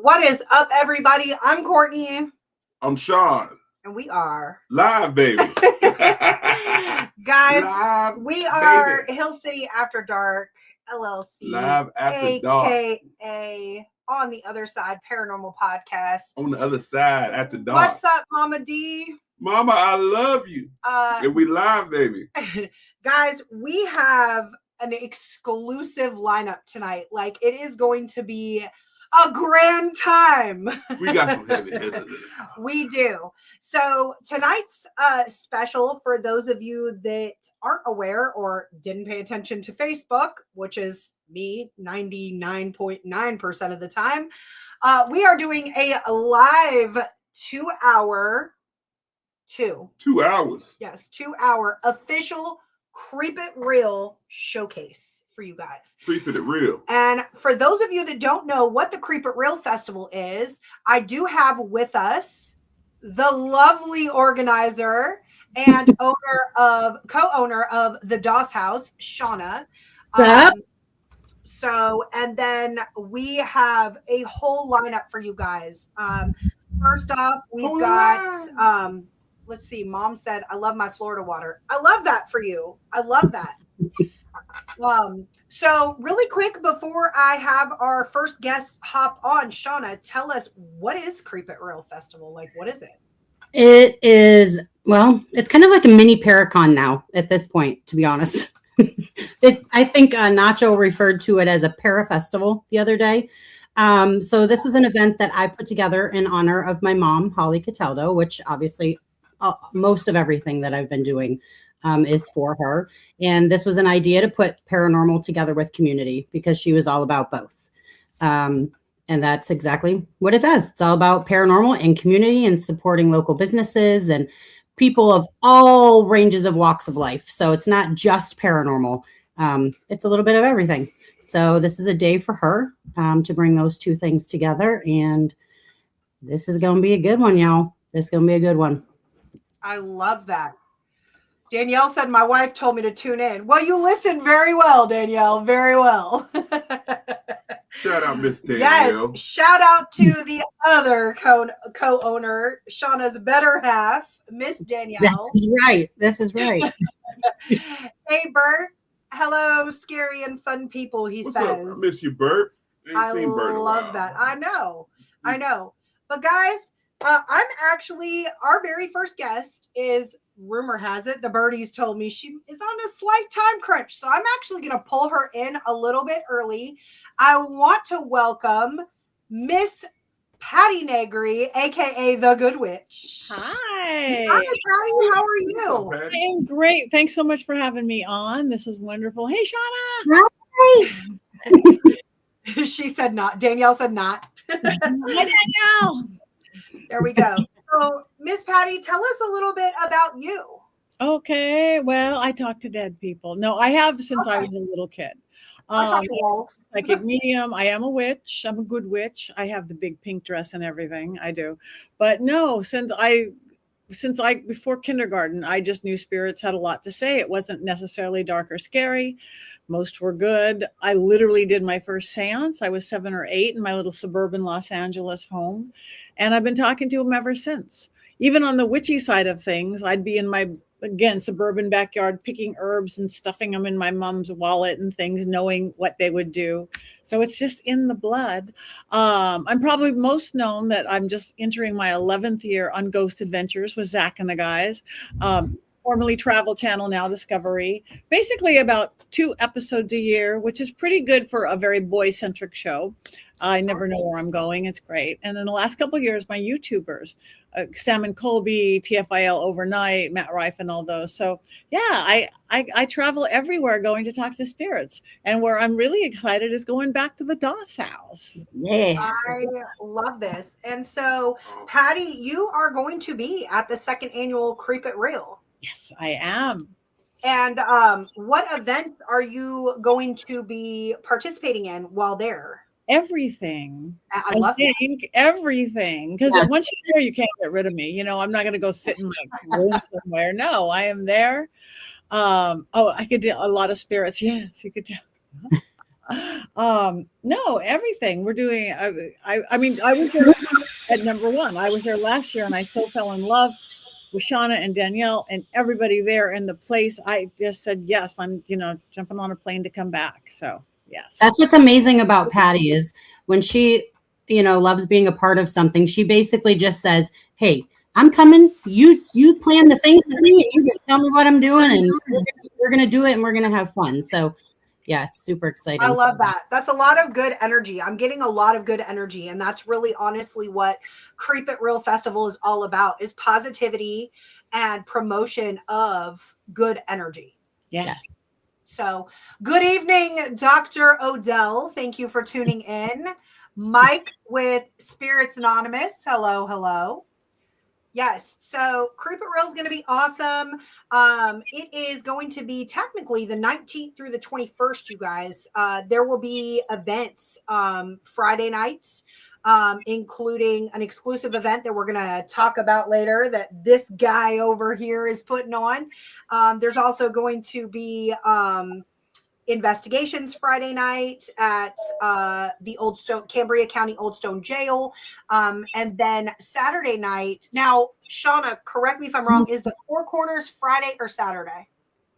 What is up, everybody? I'm Courtney. I'm Sean. And we are live, baby. Guys, live, we are baby. Hill City After Dark, LLC. Live After Dark. AKA On the Other Side Paranormal Podcast. On the other side, After Dark. What's up, Mama D? Mama, I love you. And we live, baby. Guys, we have an exclusive lineup tonight. Like, it is going to be a grand time. We got some heavy hitters. We do. So tonight's special, for those of you that aren't aware or didn't pay attention to Facebook, which is me 99.9% of the time, we are doing a live 2 hour. 2 hours. Yes, 2 hour official Creep It Real showcase for you guys. Creep It Real. And for those of you that don't know what the Creep It Real Festival is, I do have with us the lovely organizer and co-owner of the Doss House, Shawnna. And then we have a whole lineup for you guys. First off, we've got let's see. Mom said, I love my Florida water. I love that for you. I love that. So really quick, before I have our first guest hop on, Shawnna, tell us, what is Creep It Real Festival? Like, what is it? It is, well, it's kind of like a mini Paracon now at this point, to be honest. I think Nacho referred to it as a para festival the other day. So this was an event that I put together in honor of my mom, Holly Cataldo, which obviously most of everything that I've been doing is for her. And this was an idea to put paranormal together with community, because she was all about both. And that's exactly what it does. It's all about paranormal and community and supporting local businesses and people of all ranges of walks of life. So it's not just paranormal. It's a little bit of everything. So this is a day for her to bring those two things together. And this is going to be a good one, y'all. This is going to be a good one. I love that. Danielle said, my wife told me to tune in. Well, you listened very well, Danielle. Very well. Shout out, Miss Danielle. Yes. Shout out to the other co-owner, Shawnna's better half, Miss Danielle. This is right. Hey, Bert. Hello, scary and fun people, he What's says. up? I miss you, Bert. I love that. I know. But guys, I'm actually, our very first guest is, rumor has it, the birdies told me she is on a slight time crunch. So I'm actually going to pull her in a little bit early. I want to welcome Miss Patti Negri, aka the Good Witch. Hi. Hi, Patti. How are you? I am great. Thanks so much for having me on. This is wonderful. Hey, Shawnna. Hi. She said not. Danielle said not. Hi, Danielle. There we go. So, Miss Patti, tell us a little bit about you. Okay. Well, I talk to dead people. No, I have since I was a little kid. Psychic medium. I am a witch. I'm a good witch. I have the big pink dress and everything. I do. But no, before kindergarten, I just knew spirits had a lot to say. It wasn't necessarily dark or scary. Most were good. I literally did my first seance. I was 7 or 8 in my little suburban Los Angeles home. And I've been talking to them ever since. Even on the witchy side of things, I'd be in my, again, suburban backyard picking herbs and stuffing them in my mom's wallet and things, knowing what they would do. So it's just in the blood. I'm probably most known that I'm just entering my 11th year on Ghost Adventures with Zach and the guys. Formerly Travel Channel, now Discovery. Basically about 2 episodes a year, which is pretty good for a very boy-centric show. I never know where I'm going. It's great. And then the last couple of years, my YouTubers, Sam and Colby, TFIL Overnight, Matt Rife, and all those. So yeah, I travel everywhere going to talk to spirits. And where I'm really excited is going back to the Doss House. Yeah. I love this. And so, Patti, you are going to be at the 2nd annual Creep It Real. Yes, I am. And what events are you going to be participating in while there? Everything. I love everything. Because once you're there, you can't get rid of me. You know, I'm not going to go sit in my room somewhere. No, I am there. I could do a lot of spirits. Yes, you could tell. No, everything we're doing. I mean, I was there at number one. I was there last year, and I so fell in love with Shawnna and Danielle and everybody there in the place. I just said yes. I'm, jumping on a plane to come back. So yes, that's what's amazing about Patti is when she, loves being a part of something. She basically just says, "Hey, I'm coming. You plan the things with me, and you just tell me what I'm doing, and we're gonna do it, and we're gonna have fun." So. Yeah, it's super exciting. I love that. That's a lot of good energy. I'm getting a lot of good energy. And that's really honestly what Creep It Real Festival is all about, is positivity and promotion of good energy. Yes. So good evening, Dr. Odell. Thank you for tuning in. Mike with Spirits Anonymous. Hello, hello. Yes. So Creep It Real is going to be awesome. It is going to be technically the 19th through the 21st, you guys. There will be events Friday nights, including an exclusive event that we're going to talk about later that this guy over here is putting on. There's also going to be investigations Friday night at the Cambria County Old Stone Jail. And then Saturday night. Now, Shawnna, correct me if I'm wrong. Is the Four Corners Friday or Saturday?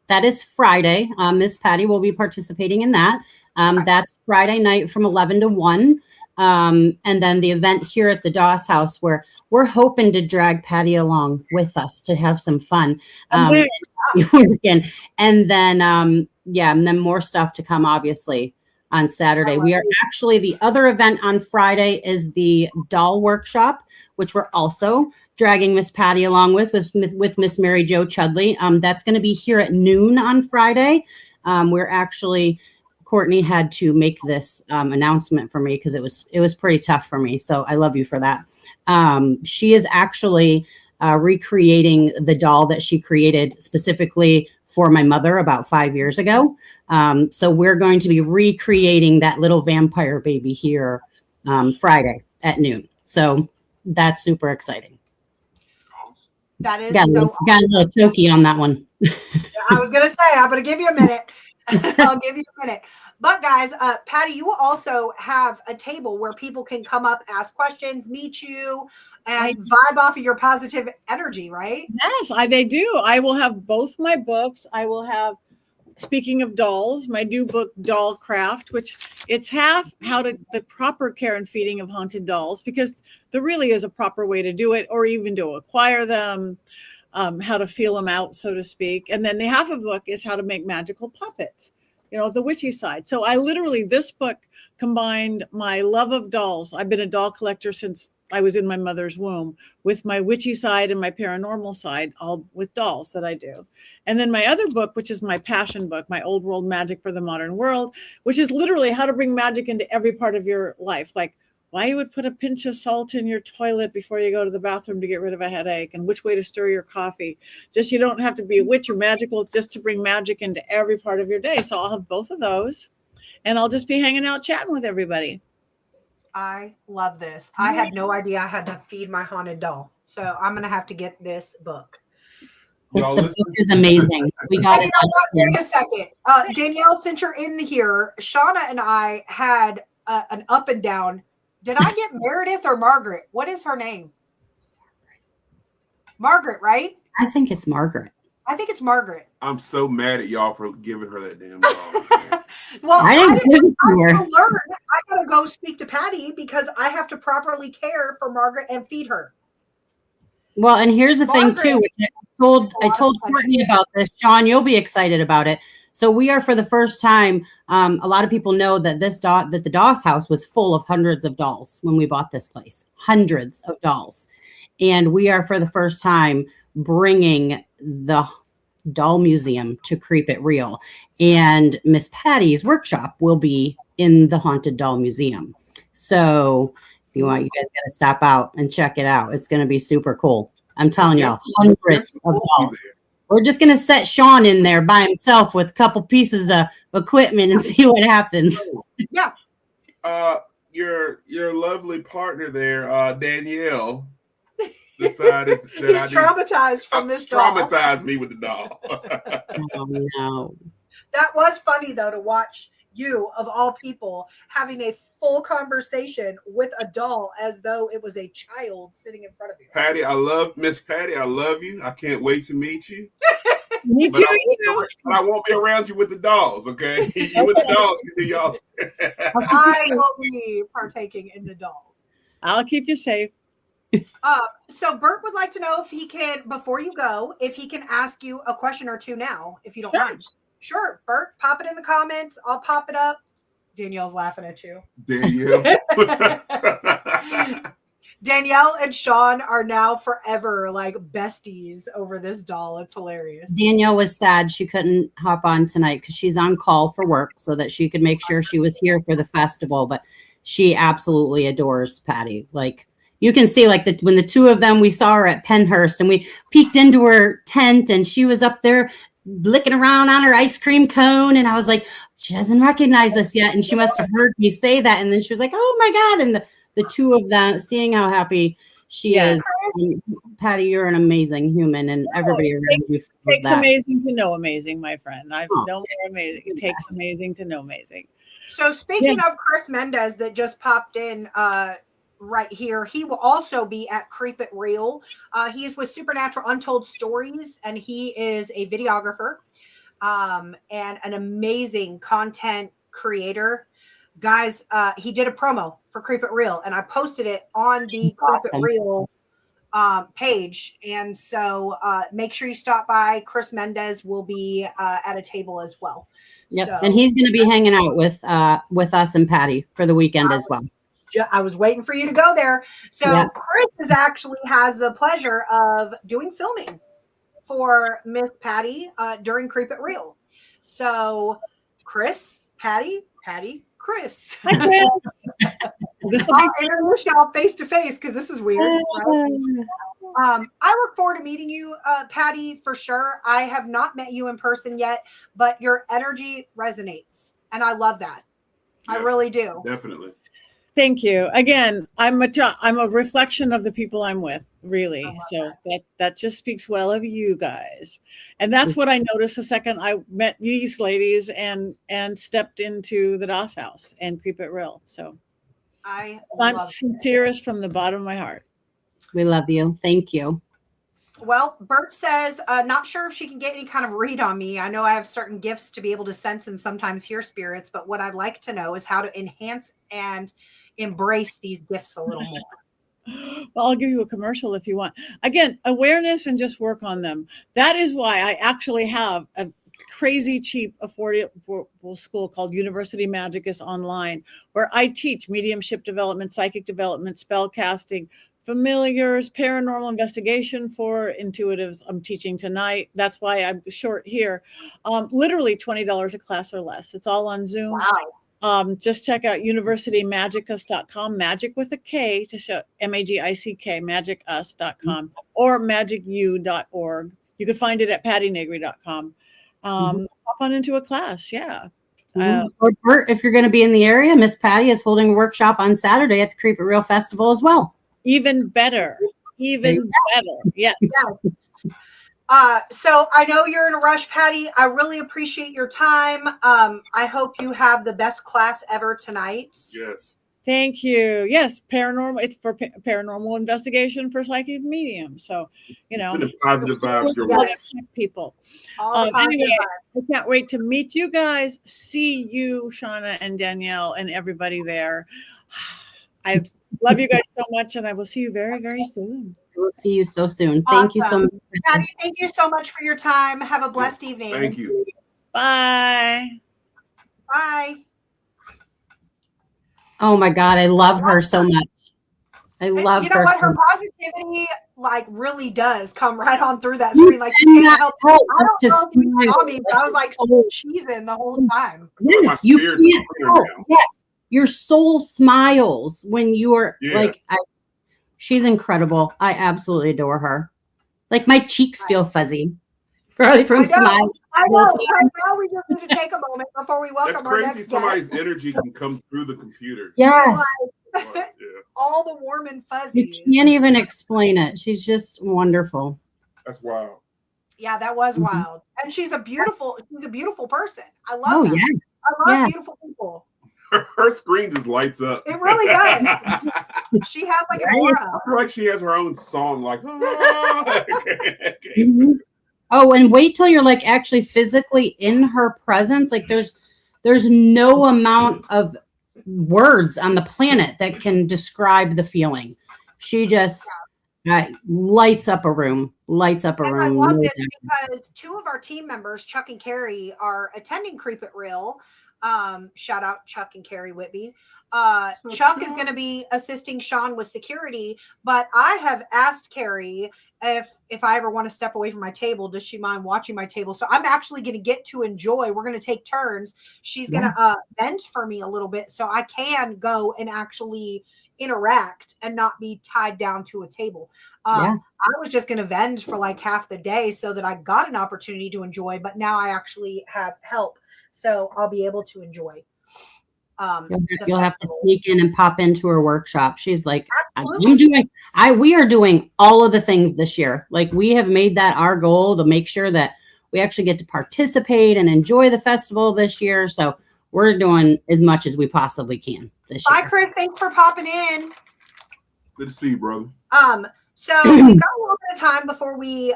That is Friday. Miss Patti will be participating in that. Okay. That's Friday night from 11 to 1. And then the event here at the Doss House, where we're hoping to drag Patti along with us to have some fun. And then more stuff to come, obviously, on Saturday. We are actually, the other event on Friday is the doll workshop, which we're also dragging Miss Patti along with Miss Mary Jo Chudley. That's going to be here at noon on Friday. We're actually, Courtney had to make this announcement for me because it was pretty tough for me. So I love you for that. She is actually recreating the doll that she created specifically for my mother about 5 years ago. So we're going to be recreating that little vampire baby here Friday at noon. So that's super exciting. That is got a little choky on that one. I was going to say, I'm going to give you a minute. I'll give you a minute. But guys, Patti, you also have a table where people can come up, ask questions, meet you, and vibe off of your positive energy, right? Yes, they do. I will have both my books. I will have, speaking of dolls, my new book, Doll Craft, which it's half the proper care and feeding of haunted dolls, because there really is a proper way to do it, or even to acquire them, how to feel them out, so to speak. And then the half of the book is how to make magical puppets, the witchy side. So this book combined my love of dolls. I've been a doll collector since I was in my mother's womb, with my witchy side and my paranormal side, all with dolls that I do. And then my other book, which is my passion book, my Old World Magic for the Modern World, which is literally how to bring magic into every part of your life. Like why you would put a pinch of salt in your toilet before you go to the bathroom to get rid of a headache, and which way to stir your coffee. Just, you don't have to be a witch or magical, just to bring magic into every part of your day. So I'll have both of those, and I'll just be hanging out chatting with everybody. I love this. I had no idea I had to feed my haunted doll. So I'm going to have to get this book. The book is amazing. We got it. Wait a second. Danielle, since you're in here, Shawnna and I had an up and down. Did I get Meredith or Margaret? What is her name? Margaret, right? I think it's Margaret. I think it's Margaret. I'm so mad at y'all for giving her that damn doll. Well, I didn't give it to her. I gotta go speak to Patti because I have to properly care for Margaret and feed her. Well, and here's the thing too, which I told Courtney about this. John, you'll be excited about it. So we are, for the first time, a lot of people know that the Doss House was full of hundreds of dolls when we bought this place, hundreds of dolls. And we are, for the first time, bringing the doll museum to Creep It Real. And Miss Patti's workshop will be in the Haunted Doll Museum. So if you want, you guys got to stop out and check it out. It's going to be super cool. I'm telling y'all, hundreds of dolls. We're just going to set Sean in there by himself with a couple pieces of equipment and see what happens. Yeah. Your lovely partner there, Danielle, decided that He's traumatized from this doll. Traumatized me with the doll. Oh, no. That was funny, though, to watch you of all people having a full conversation with a doll as though it was a child sitting in front of you. Patti, Miss Patti, I love you. I can't wait to meet you. Me too. But I won't be around you with the dolls, okay? You with the dolls, you do y'all. I will be partaking in the dolls. I'll keep you safe. So Bert would like to know if he can, before you go, if he can ask you a question or two now, if you don't mind. Sure, Bert, pop it in the comments. I'll pop it up. Danielle's laughing at you. Danielle. Danielle and Sean are now forever like besties over this doll. It's hilarious. Danielle was sad she couldn't hop on tonight because she's on call for work so that she could make sure she was here for the festival. But she absolutely adores Patti. Like you can see, like when the two of them, we saw her at Pennhurst and we peeked into her tent and she was up there licking around on her ice cream cone. And I was like, she doesn't recognize us yet. And she must have heard me say that. And then she was like, oh my God. And the two of them, seeing how happy she is. Patti, you're an amazing human, and everybody around you feels It takes that. amazing to know amazing, my friend. I've known more amazing. It takes amazing to know amazing. So speaking of Chris Mendez that just popped in right here, he will also be at Creep It Real. He is with Supernatural Untold Stories, and he is a videographer and an amazing content creator. Guys, he did a promo for Creep It Real, and I posted it on the Creep It Real page. And so make sure you stop by. Chris Mendez will be at a table as well. Yep. So, And he's going to be hanging out with us and Patti for the weekend as well. I was waiting for you to go there. So Chris actually has the pleasure of doing filming for Miss Patti during Creep It Real. So Chris, Patti, Chris. Hi, Chris. I'll introduce y'all face to face because this is weird. Right? I look forward to meeting you, Patti, for sure. I have not met you in person yet, but your energy resonates, and I love that. Yeah, I really do. Definitely. Thank you. Again, I'm a reflection of the people I'm with, really. So that just speaks well of you guys. And that's what I noticed the second I met these ladies and stepped into the DOS house and Creep It Real. So I'm sincerest from the bottom of my heart. We love you. Thank you. Well, Bert says, not sure if she can get any kind of read on me. I know I have certain gifts to be able to sense and sometimes hear spirits, but what I'd like to know is how to enhance and embrace these gifts a little more. Well, I'll give you a commercial if you want. Again, awareness and just work on them. That is why I actually have a crazy cheap affordable school called University Magicus Online, where I teach mediumship development, psychic development, spell casting, familiars, paranormal investigation for intuitives. I'm teaching tonight. That's why I'm short here. Literally $20 a class or less. It's all on Zoom. Wow. Just check out universitymagicus.com, magic with a K to show MAGICK, magicus.com, or magicu.org. You can find it at pattinegri.com. Hop on into a class. Yeah. Or Bert, if you're going to be in the area, Miss Patti is holding a workshop on Saturday at the Creep It Real Festival as well. Even better. Yes. So I know you're in a rush, Patti. I really appreciate your time. I hope you have the best class ever tonight. Yes. Thank you. Yes, paranormal. It's for paranormal investigation for psychic medium. So, positive vibes your way. People. Anyway, I can't wait to meet you guys. See you, Shawnna and Danielle, and everybody there. I love you guys so much, and I will see you very, very soon. We'll see you so soon. Thank you so much. Patti, thank you so much for your time. Have a blessed evening. Thank you. Bye. Bye. Oh my God, I love her so much. I love her. You know what? Her positivity really does come right on through that screen. Like you can't help. I don't know if you saw me, but I was like cheesing the whole time. Yes, you can't help. Yes, your soul smiles when you are she's incredible. I absolutely adore her. Like my cheeks feel fuzzy. Probably from smiling. I know. Right now we just need to take a moment before we welcome our next guest. Somebody's energy can come through the computer. Yes. All the warm and fuzzy. You can't even explain it. She's just wonderful. That's wild. Yeah, that was wild. And she's a beautiful person. I love that. I love beautiful people. Her screen just lights up. It really does. She has like an aura. I feel like she has her own song, like. Oh, and wait till you're like actually physically in her presence. Like there's no amount of words on the planet that can describe the feeling. She just lights up a room. Lights up a room. I love this because two of our team members, Chuck and Carrie, are attending Creep It Real. Shout out Chuck and Carrie Whitby. Chuck is going to be assisting Sean with security, but I have asked Carrie if I ever want to step away from my table, does she mind watching my table? So I'm actually going to get to enjoy. We're going to take turns. She's going to vent for me a little bit so I can go and actually interact and not be tied down to a table. I was just going to vent for like half the day so that I got an opportunity to enjoy, but now I actually have help. So I'll be able to enjoy. You'll have to sneak in and pop into her workshop. She's like, we are doing all of the things this year. Like we have made that our goal to make sure that we actually get to participate and enjoy the festival this year. So we're doing as much as we possibly can this year. Bye, Chris. Thanks for popping in. Good to see you, brother. So we've got a little bit of time before we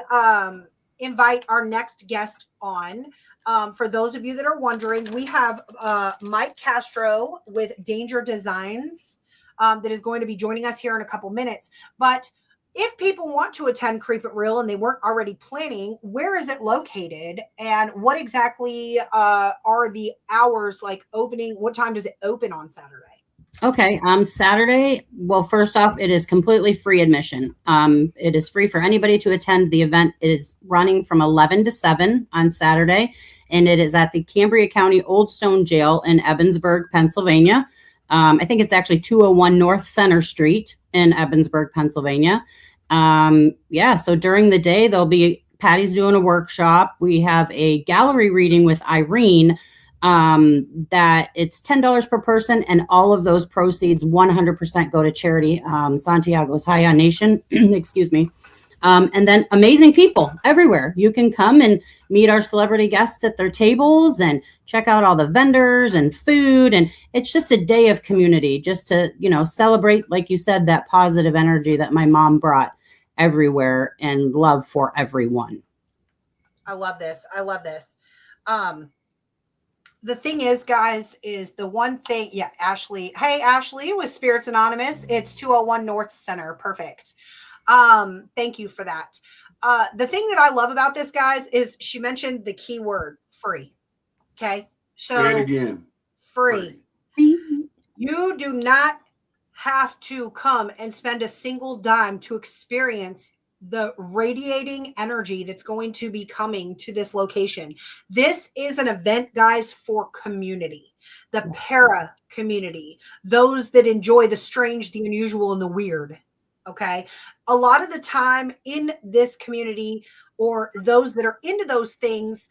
invite our next guest on. For those of you that are wondering, we have Mike Castro with Danger Designs that is going to be joining us here in a couple minutes. But if people want to attend Creep It Real and they weren't already planning, where is it located? And what exactly are the hours like opening? What time does it open on Saturday? Okay. Saturday. Well, first off, it is completely free admission. It is free for anybody to attend the event. It is running from 11 to 7 on Saturday, and it is at the Cambria County Old Stone Jail in Ebensburg, Pennsylvania. I think it's actually 201 North Center Street in Ebensburg, Pennsylvania. So during the day, Patty's doing a workshop. We have a gallery reading with Irene, that it's $10 per person, and all of those proceeds 100% go to charity, Santiago's High Nation. Excuse me. And then amazing people everywhere. You can come and meet our celebrity guests at their tables and check out all the vendors and food. And it's just a day of community, just to, celebrate, like you said, that positive energy that my mom brought everywhere and love for everyone. I love this. The thing is, guys, is the one thing. Yeah, Ashley. Hey, Ashley with Spirits Anonymous. It's 201 North Center. Perfect. Thank you for that. The thing that I love about this, guys, is she mentioned the key word free. Okay. So say it again. Free. You do not have to come and spend a single dime to experience the radiating energy that's going to be coming to this location. This is an event, guys, for community, the para community, those that enjoy the strange, the unusual, and the weird. Okay. A lot of the time in this community, or those that are into those things,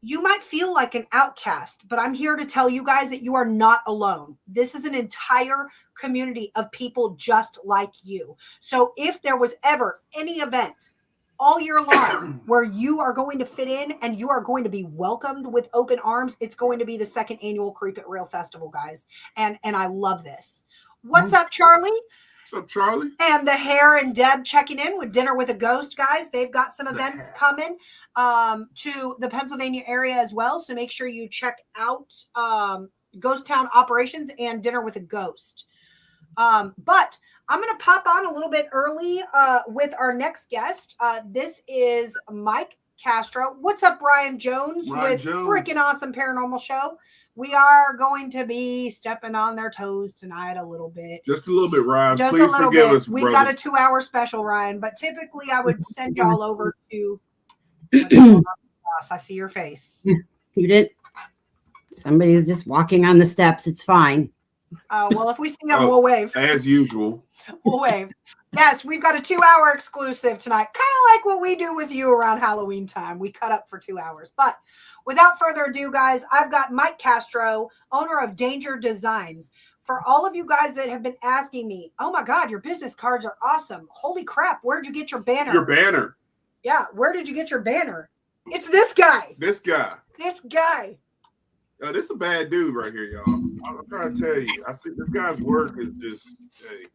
you might feel like an outcast, but I'm here to tell you guys that you are not alone. This is an entire community of people just like you. So if there was ever any event all year long where you are going to fit in and you are going to be welcomed with open arms, it's going to be the second annual Creep It Real Festival, guys. And I love this. What's up, Charlie? What's up, Charlie? And the Hair and Deb checking in with Dinner with a Ghost, guys. They've got some events coming to the Pennsylvania area as well. So make sure you check out Ghost Town Operations and Dinner with a Ghost. But I'm going to pop on a little bit early with our next guest. This is Mike Castro. What's up, Brian Jones with Freaking Awesome Paranormal Show? We are going to be stepping on their toes tonight a little bit. Just a little bit, Ryan. Just Please a little forgive bit. us, We've brother. got a 2-hour special, Ryan, but typically I would send y'all over to I see your face. You didn't. Somebody's just walking on the steps. It's fine. Well, if we see them, we'll wave. As usual. We'll wave. Yes, we've got a 2-hour exclusive tonight. Kind of like what we do with you around Halloween time. We cut up for 2 hours. But without further ado, guys, I've got Mike Castro, owner of Danger Designs. For all of you guys that have been asking me, oh my God, your business cards are awesome. Holy crap, where'd you get your banner? Your banner. Yeah, where did you get your banner? It's this guy. This guy. This guy. This is a bad dude right here, y'all. I'm trying to tell you. I see this guy's work is just. Hey.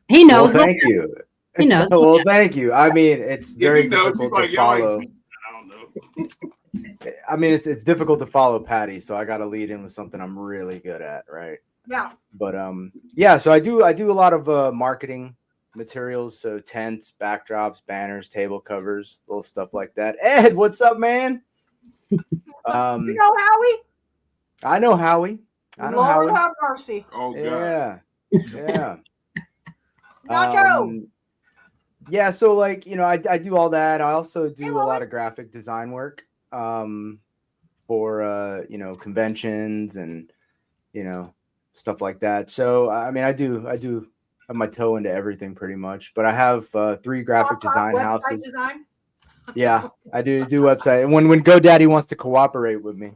He knows. Well, thank you. He knows. Well, thank you. I mean, it's very difficult to like, follow. I don't know. I mean, it's difficult to follow Patti, so I got to lead in with something I'm really good at, right? Yeah. But yeah. So I do a lot of marketing materials, so tents, backdrops, banners, table covers, little stuff like that. Ed, what's up, man? You know Howie? I know Howie. I know Lord Howie. have mercy. Oh God. Yeah. Nacho. Yeah, so like, you know, I do all that. I also do Hey, a lot Lois. of graphic design work for you know, conventions and, you know, stuff like that. So I mean, I do have my toe into everything pretty much, but I have 3 graphic design Website houses. design? Yeah, I do website. When GoDaddy wants to cooperate with me.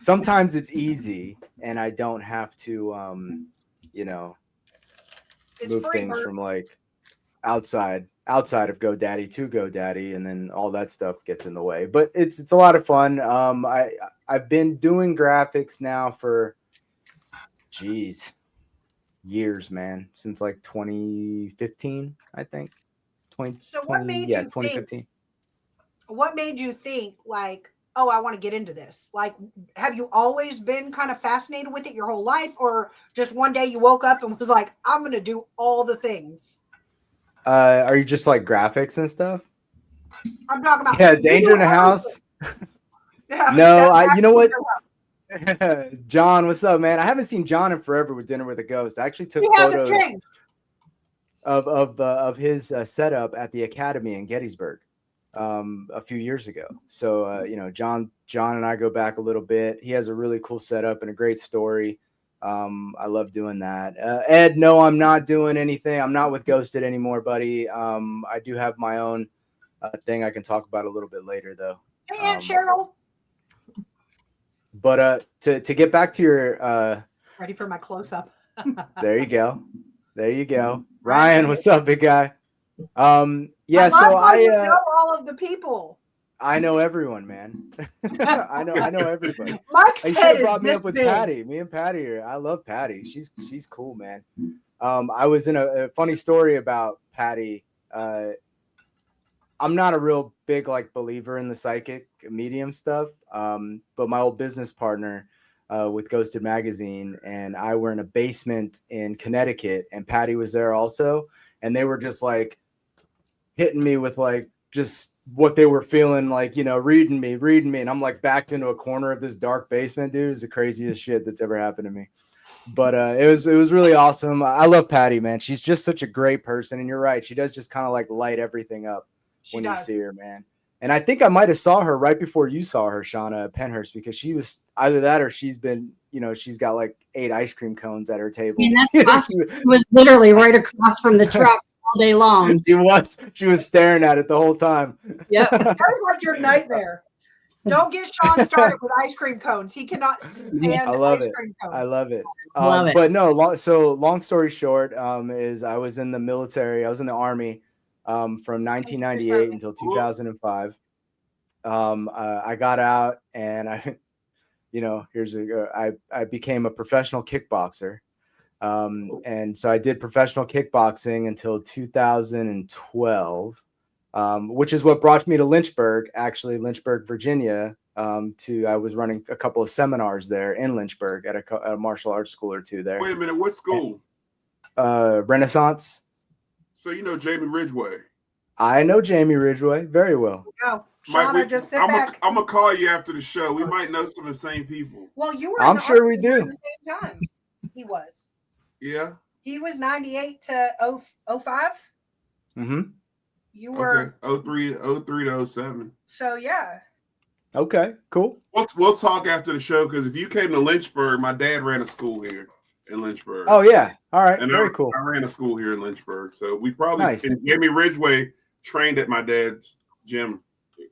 Sometimes it's easy and I don't have to you know, It's move free, things Bert. from like outside of GoDaddy to GoDaddy, and then all that stuff gets in the way. But it's a lot of fun. I've been doing graphics now for years, man, since like 2015, I think. So what made you 2015. think? What made you think like, oh, I want to get into this? Like, have you always been kind of fascinated with it your whole life, or just one day you woke up and was like, I'm going to do all the things? Are you just like graphics and stuff? I'm talking about. Yeah, Danger in the House. Yeah, No, you know what? John, what's up, man? I haven't seen John in forever with Dinner with a Ghost. I actually took photos of his setup at the Academy in Gettysburg a few years ago. So you know, John and I go back a little bit. He has a really cool setup and a great story. I love doing that. Ed, no, I'm not doing anything. I'm not with Ghosted anymore, buddy. I do have my own thing I can talk about a little bit later, though. Hey, Aunt Cheryl. But to get back to your Ready for my close up. There you go. Ryan, what's up, big guy? Yeah, so I know all of the people. I know everyone, man. I know everybody. Mike's you should have brought me up with Patti. Me and Patti are. I love Patti. She's cool, man. I was in a funny story about Patti. I'm not a real big like believer in the psychic medium stuff. But my old business partner with Ghosted Magazine and I were in a basement in Connecticut, and Patti was there also, and they were just like hitting me with like just what they were feeling, like, you know, reading me, and I'm like backed into a corner of this dark basement, dude. It's the craziest shit that's ever happened to me. But it was really awesome. I love Patti, man. She's just such a great person, and you're right, she does just kind of like light everything up when you see her, man. And I think I might have saw her right before you saw her, Shawnna, at Penhurst, because she was either that or she's been, you know, she's got like 8 ice cream cones at her table. I mean, that's awesome. She was literally right across from the truck all day long. She was staring at it the whole time. Yeah, that was like your nightmare. Don't get Sean started with ice cream cones. He cannot stand ice cream cones. I love it. Love it. But no, long story short, is I was in the military. I was in the Army from 1998 until 2005. I got out and I, you know, I became a professional kickboxer. And so I did professional kickboxing until 2012, which is what brought me to Lynchburg, Virginia. I was running a couple of seminars there in Lynchburg at a martial arts school or two there. Wait a minute, what school? Renaissance. So you know Jamie Ridgway. I know Jamie Ridgway very well. No, Shawnna, just sit back. I'm gonna call you after the show. We might know some of the same people. Well, you were. I'm sure we do. At the same time, he was. Yeah. He was 98 to 05. Mm-hmm. You were 03 to 07. So yeah. Okay, cool. We'll talk after the show, because if you came to Lynchburg, my dad ran a school here in Lynchburg. Oh yeah, all right, and very cool. I ran a school here in Lynchburg, so we probably nice. And Jamie Ridgway trained at my dad's gym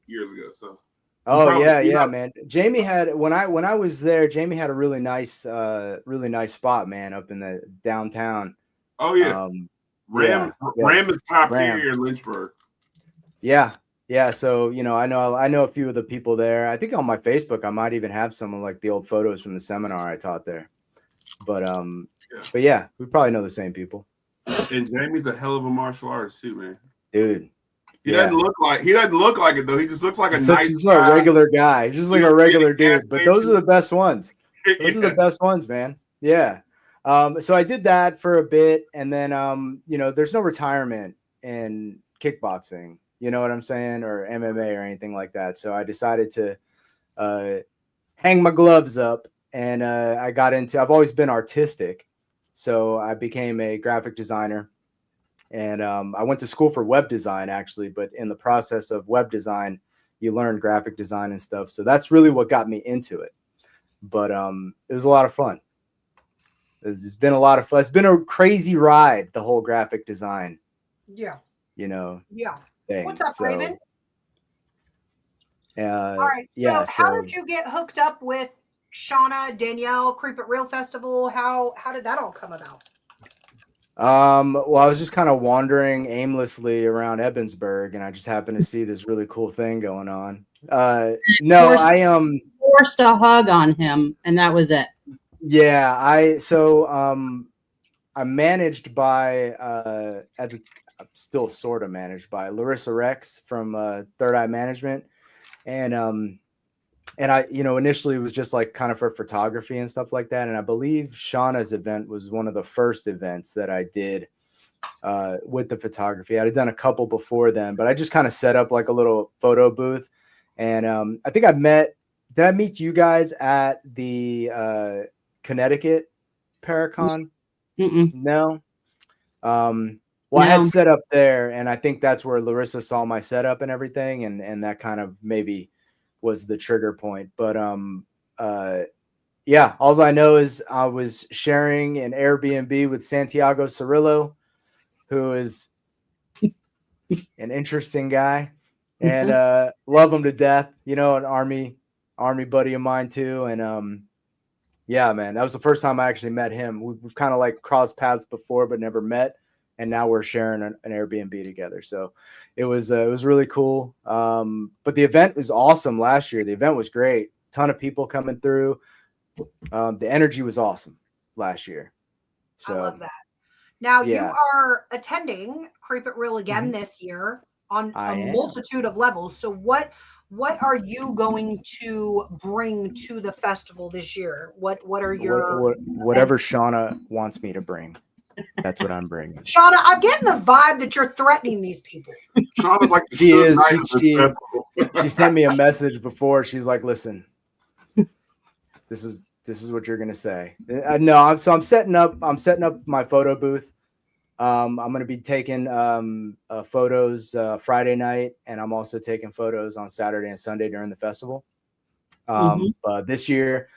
years ago. So. Oh yeah, man. Jamie had when I was there, Jamie had a really nice spot, man, up in the downtown. Oh yeah, Ram is top tier here in Lynchburg. Yeah, yeah, so I know a few of the people there. I think on my Facebook I might even have some of like the old photos from the seminar I taught there. But yeah, we probably know the same people. And Jamie's a hell of a martial artist too, man. Dude. He doesn't look like it though. He just looks like He's a regular guy. He's just like a regular dude. But those are the best ones. Those are the best ones, man. Yeah. So I did that for a bit, and then there's no retirement in kickboxing. You know what I'm saying, or MMA or anything like that. So I decided to hang my gloves up, and I got into. I've always been artistic, so I became a graphic designer. And I went to school for web design, actually, but in the process of web design, you learn graphic design and stuff. So that's really what got me into it. But it was a lot of fun. It's been a lot of fun. It's been a crazy ride, the whole graphic design. Yeah. Yeah. Thing. What's up, Raven? All right. So how did you get hooked up with Shawnna, Danielle, Creep It Real Festival? How did that all come about? Well, I was just kind of wandering aimlessly around Ebensburg, and I just happened to see this really cool thing going on. Forced a hug on him, and that was it. Yeah, I'm managed by I'm still sort of managed by Larissa Rex from Third Eye Management, and I, initially it was just like kind of for photography and stuff like that. And I believe Shawnna's event was one of the first events that I did with the photography. I had done a couple before then, but I just kind of set up like a little photo booth. And I think did I meet you guys at the Connecticut Paracon? No. Well, I had set up there, and I think that's where Larissa saw my setup and everything. And that kind of maybe was the trigger point. But yeah, all I know is I was sharing an Airbnb with Santiago Cirillo, who is an interesting guy, and love him to death. An army buddy of mine too. And yeah, man, that was the first time I actually met him. We've kind of like crossed paths before, but never met. And now we're sharing an Airbnb together. So it was really cool. But the event was awesome last year. The event was great. Ton of people coming through. The energy was awesome last year. So I love that. Now you are attending Creep It Real again this year on a multitude of levels. So what are you going to bring to the festival this year? What are your whatever Shawnna wants me to bring? That's what I'm bringing. Shawnna, I'm getting the vibe that you're threatening these people. Shawnna's like she is. She sent me a message before. She's like, "Listen, this is what you're gonna say." No, I'm setting up my photo booth. I'm gonna be taking photos Friday night, and I'm also taking photos on Saturday and Sunday during the festival. But this year,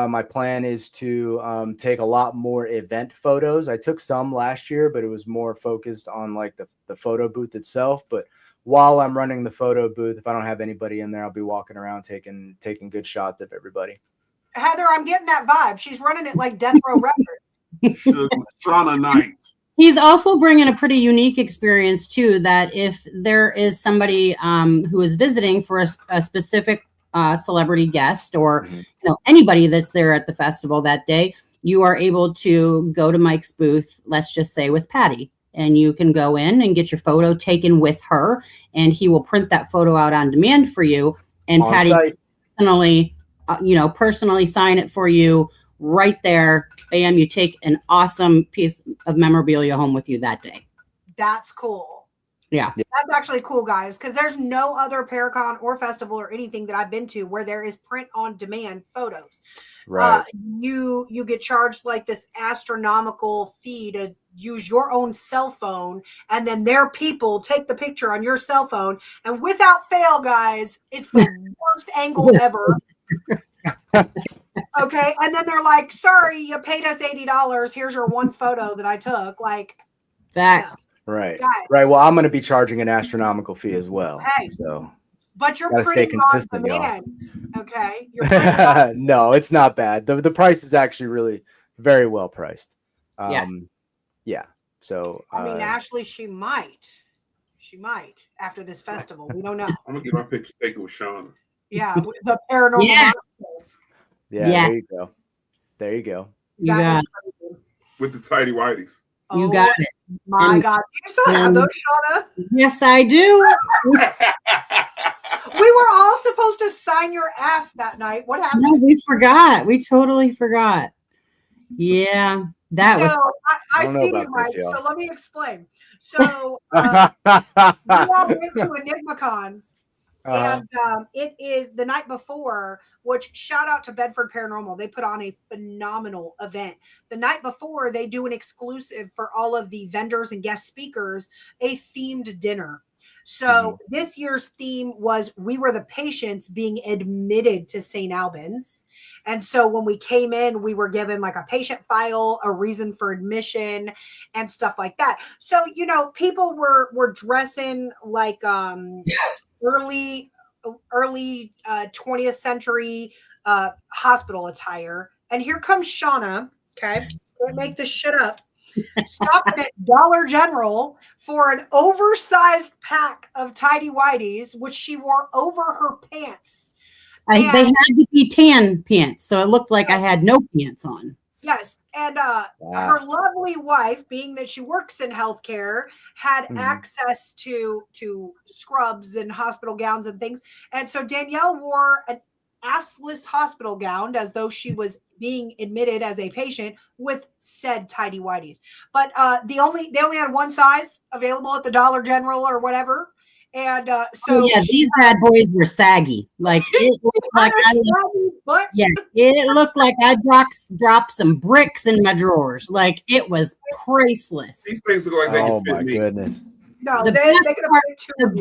my plan is to take a lot more event photos. I took some last year, but it was more focused on like the photo booth itself. But while I'm running the photo booth, if I don't have anybody in there, I'll be walking around taking good shots of everybody. Heather, I'm getting that vibe. She's running it like Death Row Records. Shawnna night. He's also bringing a pretty unique experience too, that if there is somebody who is visiting for a specific celebrity guest or anybody that's there at the festival that day, you are able to go to Mike's booth, let's just say with Patti, and you can go in and get your photo taken with her, and he will print that photo out on demand for you, and on Patti site. personally sign it for you right there. Bam, you take an awesome piece of memorabilia home with you that day. That's cool. Yeah. That's actually cool, guys, because there's no other Paracon or festival or anything that I've been to where there is print on demand photos. Right. You get charged like this astronomical fee to use your own cell phone, and then their people take the picture on your cell phone, and without fail, guys, it's the worst angle ever. Okay, and then they're like, "Sorry, you paid us $80. Here's your one photo that I took." Like, facts. Right. Right. Well, I'm going to be charging an astronomical fee as well. Hey, so, but you're stay pretty consistent, on demand. Okay. No, it's not bad. The price is actually really very well priced. Yes. Yeah. So, I mean, Ashley, she might She might after this festival. We don't know. I'm gonna get my picture taken with Shawnna. Yeah, the paranormal Yeah. monsters. Yeah, there you go. There you go. You That got, is crazy. With the tidy whities. you Oh, got it. my And- God. You still have those, Shawnna? Yes, I do. We were all supposed to sign your ass that night. What happened? No, we forgot. We totally forgot. Yeah, that was. So I don't know see about you, Mike. this, y'all. So let me explain. So we all went to EnigmaCons. And it is the night before, which shout out to Bedford Paranormal. They put on a phenomenal event. The night before, they do an exclusive for all of the vendors and guest speakers, a themed dinner. So this year's theme was we were the patients being admitted to St. Albans. And so when we came in, we were given like a patient file, a reason for admission, and stuff like that. So, you know, people were dressing like early 20th century hospital attire. And here comes Shawnna. Okay, can't make this shit up. Stopping at Dollar General for an oversized pack of tidy whities, which she wore over her pants. They had to be tan pants, so it looked like I had no pants on. Yes, and her lovely wife, being that she works in healthcare, had access to scrubs and hospital gowns and things. And so Danielle wore an assless hospital gown as though she was being admitted as a patient with said tidy whities. But they only had one size available at the Dollar General or whatever. And so these bad boys were saggy. Like it looked like it looked like I dropped some bricks in my drawers. Like it was priceless. These things look like they can fit me. Goodness. No, the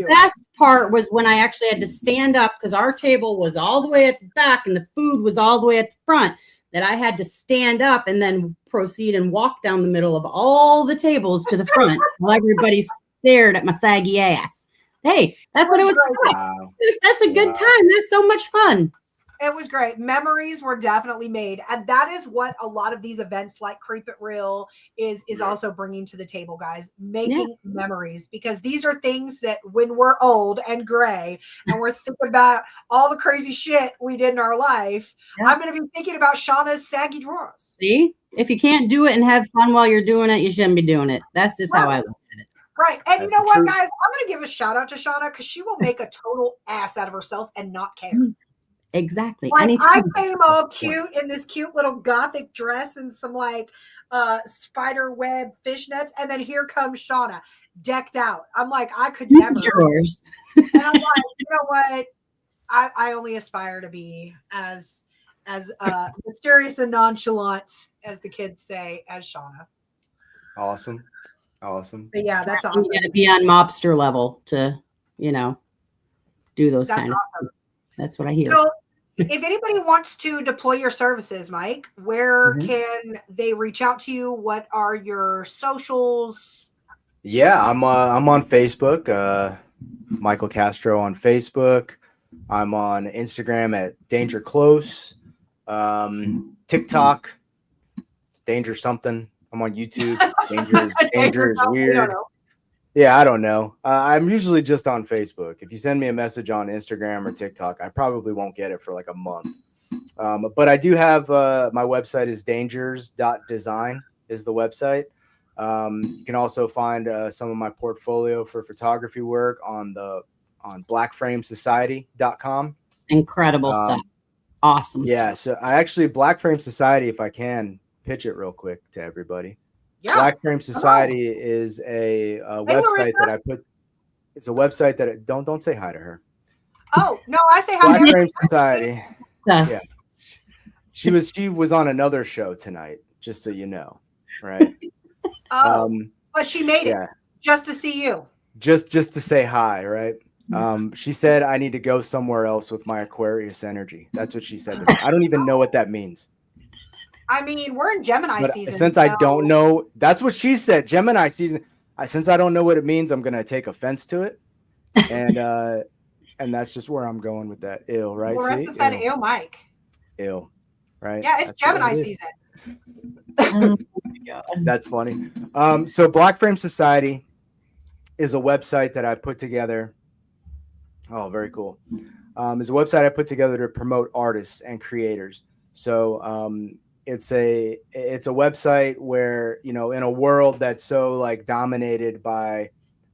best part was when I actually had to stand up because our table was all the way at the back and the food was all the way at the front, that I had to stand up and then proceed and walk down the middle of all the tables to the front while everybody stared at my saggy ass. Hey, that's what it was like. Wow. That's a good time. That's so much fun. It was great. Memories were definitely made. And that is what a lot of these events like Creep It Real is also bringing to the table, guys. Making memories. Because these are things that when we're old and gray and we're thinking about all the crazy shit we did in our life, I'm going to be thinking about Shawnna's saggy drawers. See? If you can't do it and have fun while you're doing it, you shouldn't be doing it. That's just how I look at it. Right. And That's you know what, truth. guys? I'm going to give a shout out to Shawnna because she will make a total ass out of herself and not care. Exactly. Like, I came all cute in this cute little gothic dress and some like spider web fishnets, and then here comes Shawnna decked out. I'm like, I could never. Yours. And I'm like, you know what? I only aspire to be as mysterious and nonchalant, as the kids say, as Shawnna. Awesome. But yeah, that's awesome. You got to be on mobster level to, do those That's kind of. awesome. That's what I hear. So, if anybody wants to deploy your services, Mike, where can they reach out to you? What are your socials? Yeah, I'm on Facebook, Michael Castro on Facebook. I'm on Instagram at Danger Close, TikTok, it's Danger something. I'm on YouTube. Danger is weird. Yeah, I don't know. I'm usually just on Facebook. If you send me a message on Instagram or TikTok, I probably won't get it for like a month. But I do have my website is dangers.design is the website. You can also find some of my portfolio for photography work on blackframesociety.com. Incredible stuff. Awesome stuff. So I actually, Black Frame Society, if I can pitch it real quick to everybody. Yeah. Black Frame Society is a website that I put. It's a website that don't say hi to her. Oh no, I say hi. Black Frame Society. Yes. Yeah. She was on another show tonight, just so you know, right? But she made it just to see you. Just to say hi, right? She said I need to go somewhere else with my Aquarius energy. That's what she said to me. I don't even know what that means. I mean, we're in Gemini season. Since I don't know, that's what she said. Gemini season. Since I don't know what it means, I'm gonna take offense to it, and that's just where I'm going with that. Ew, right? Marissa said, "Ew, Mike." Ew, right? Yeah, it's Gemini season. Oh my God. That's funny. So Black Frame Society is a website that I put together. Oh, very cool. Is a website I put together to promote artists and creators. So it's a website where, you know, in a world that's so like dominated by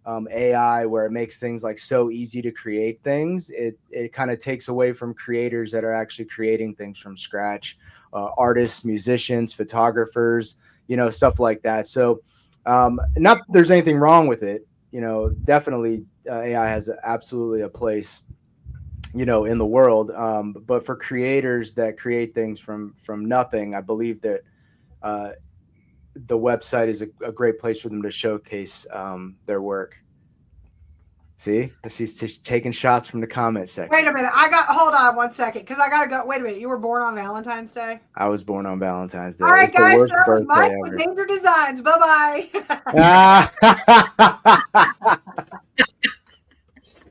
AI, where it makes things like so easy to create things, it kind of takes away from creators that are actually creating things from scratch, artists, musicians, photographers, you know, stuff like that. So not that there's anything wrong with it, you know, definitely AI has absolutely a place, you know, in the world. But for creators that create things from nothing, I believe that the website is a great place for them to showcase their work. See, she's taking shots from the comment section. Wait a minute. Hold on one second, because I got to go. Wait a minute. You were born on Valentine's Day? I was born on Valentine's Day. All right, it's guys. the worst That was Mike birthday with ever. Danger Designs. Bye-bye.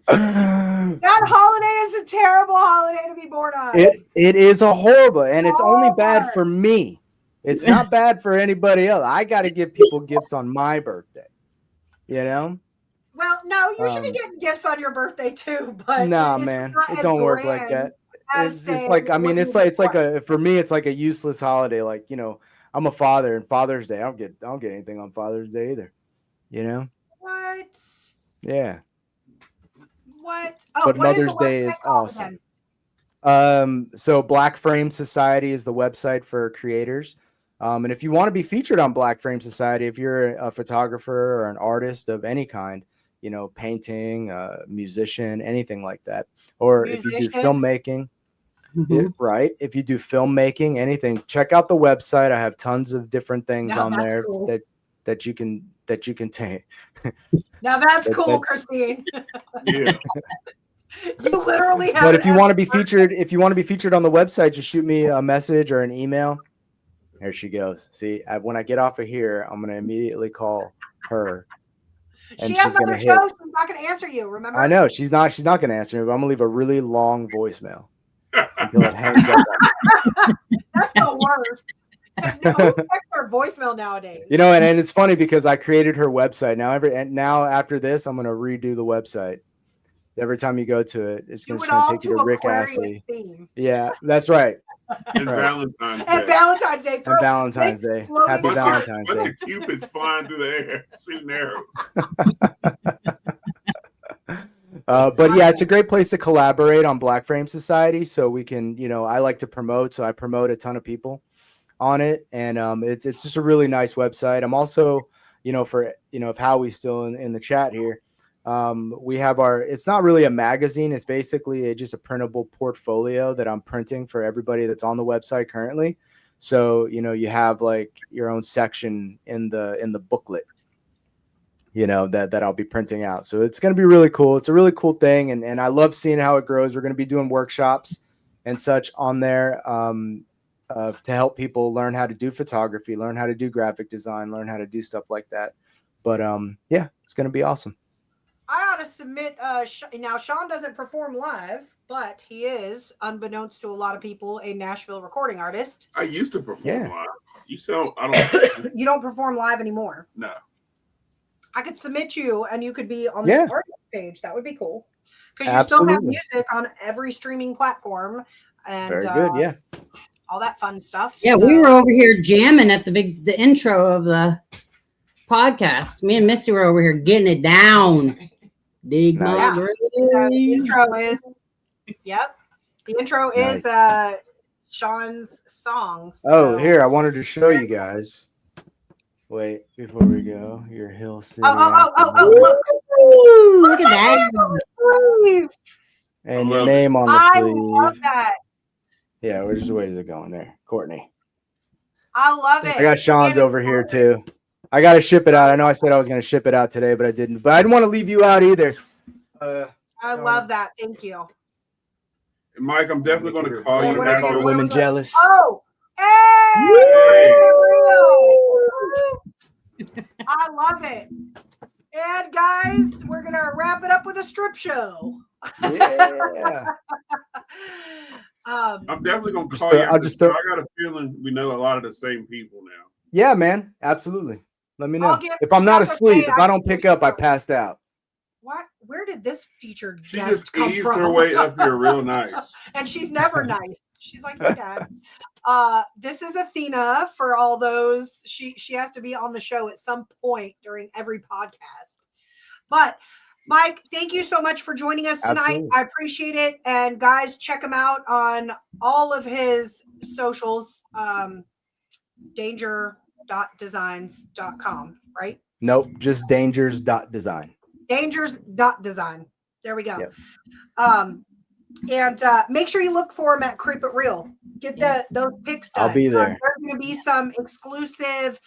That holiday is a terrible holiday to be born on. It is a horrible, and it's only bad Hard. for me. It's not bad for anybody else. I got to give people gifts on my birthday, you know? Well, no, you should be getting gifts on your birthday too, but Nah, it's man, not it as don't work like grand that. as It's just saying like, I mean, what it's you like want. for me, it's like a useless holiday. Like, you know, I'm a father, and Father's Day, I don't get anything on Father's Day either. You know? What? Yeah. What? Oh, But what is the Mother's Day website is called awesome. again? So Black Frame Society is the website for creators. And if you want to be featured on Black Frame Society, if you're a photographer or an artist of any kind, you know, painting, musician, anything like that, or if you do Musician? filmmaking, right? If you do filmmaking, anything, check out the website. I have tons of different things Now on that's there cool. that you can take. Now that's That- cool, that- Christine. Yeah. You literally have. But if you want to be every- featured on the website, just shoot me a message or an email. There she goes. See, when I get off of here, I'm gonna immediately call her. And She has she's gonna another hit. show. She's not going to answer you. Remember? I know she's not gonna answer me, but I'm gonna leave a really long voicemail until it hangs up. That's the worst. Because who checks their voicemail nowadays? You know, and it's funny because I created her website. Now after this, I'm gonna redo the website. Every time you go to it, it's Do gonna it all take you to to Rick Aquarius Astley. theme. Yeah, that's right. And Right. Valentine's Day. And Valentine's Day. And Valentine's Day. Happy Bunch Valentine's of Day. Cupids flying through the air, shooting arrows. But yeah, it's a great place to collaborate on Black Frame Society. So we can, you know, I like to promote. So I promote a ton of people on it. And it's just a really nice website. I'm also, you know, for, you know, if Howie's still in the chat here, we have it's not really a magazine. It's basically just a printable portfolio that I'm printing for everybody that's on the website currently. So, you know, you have like your own section in the booklet, you know, that I'll be printing out. So it's going to be really cool. It's a really cool thing. And I love seeing how it grows. We're going to be doing workshops and such on there to help people learn how to do photography, learn how to do graphic design, learn how to do stuff like that. But yeah, it's going to be awesome. I ought to submit. Now, Sean doesn't perform live, but he is, unbeknownst to a lot of people, a Nashville recording artist. I used to perform Yeah. live. You still, I don't. You don't perform live anymore. No. I could submit you, and you could be on this artist page. That would be cool. Because you still have Absolutely. music on every streaming platform. And Very good. Yeah. all that fun stuff. Yeah, we were over here jamming at the intro of the podcast. Me and Missy were over here getting it down. Dig my Nice. So grave. the intro is, yep. The intro is Sean's song. Oh, so- here, I wanted to show you guys. Wait, before we go, your Hill City. Oh, Look at that. And I your love name on the I sleeve. love that. Yeah, where's it going there? Courtney. I love it. I got Sean's And over it's here too. I got to ship it out. I know I said I was going to ship it out today, but I didn't. But I didn't want to leave you out either. I love that. Thank you. And Mike, I'm definitely going to call Yeah, you. what are after you- the- Women jealous. Oh, hey! I love it. And guys, we're going to wrap it up with a strip show. Yeah. I'm definitely going to Just call throw- you. I'll after just the throw- show. I got a feeling we know a lot of the same people now. Yeah, man. Absolutely. Let me know. I'll get- If I'm not that's asleep, okay, if I don't pick up, I passed out. what? Where did this featured She guest just come eased from? her way up here real nice. And she's never nice. She's like her dad. This is Athena for all those. She has to be on the show at some point during every podcast. But Mike, thank you so much for joining us tonight. Absolutely. I appreciate it. And guys, check him out on all of his socials. Danger.designs.com, right? Nope, just dangers.design. Dangers.design. There we go. Yep. And make sure you look for him at Creep It Real. Get those pics done. I'll be there. There's going to be some exclusive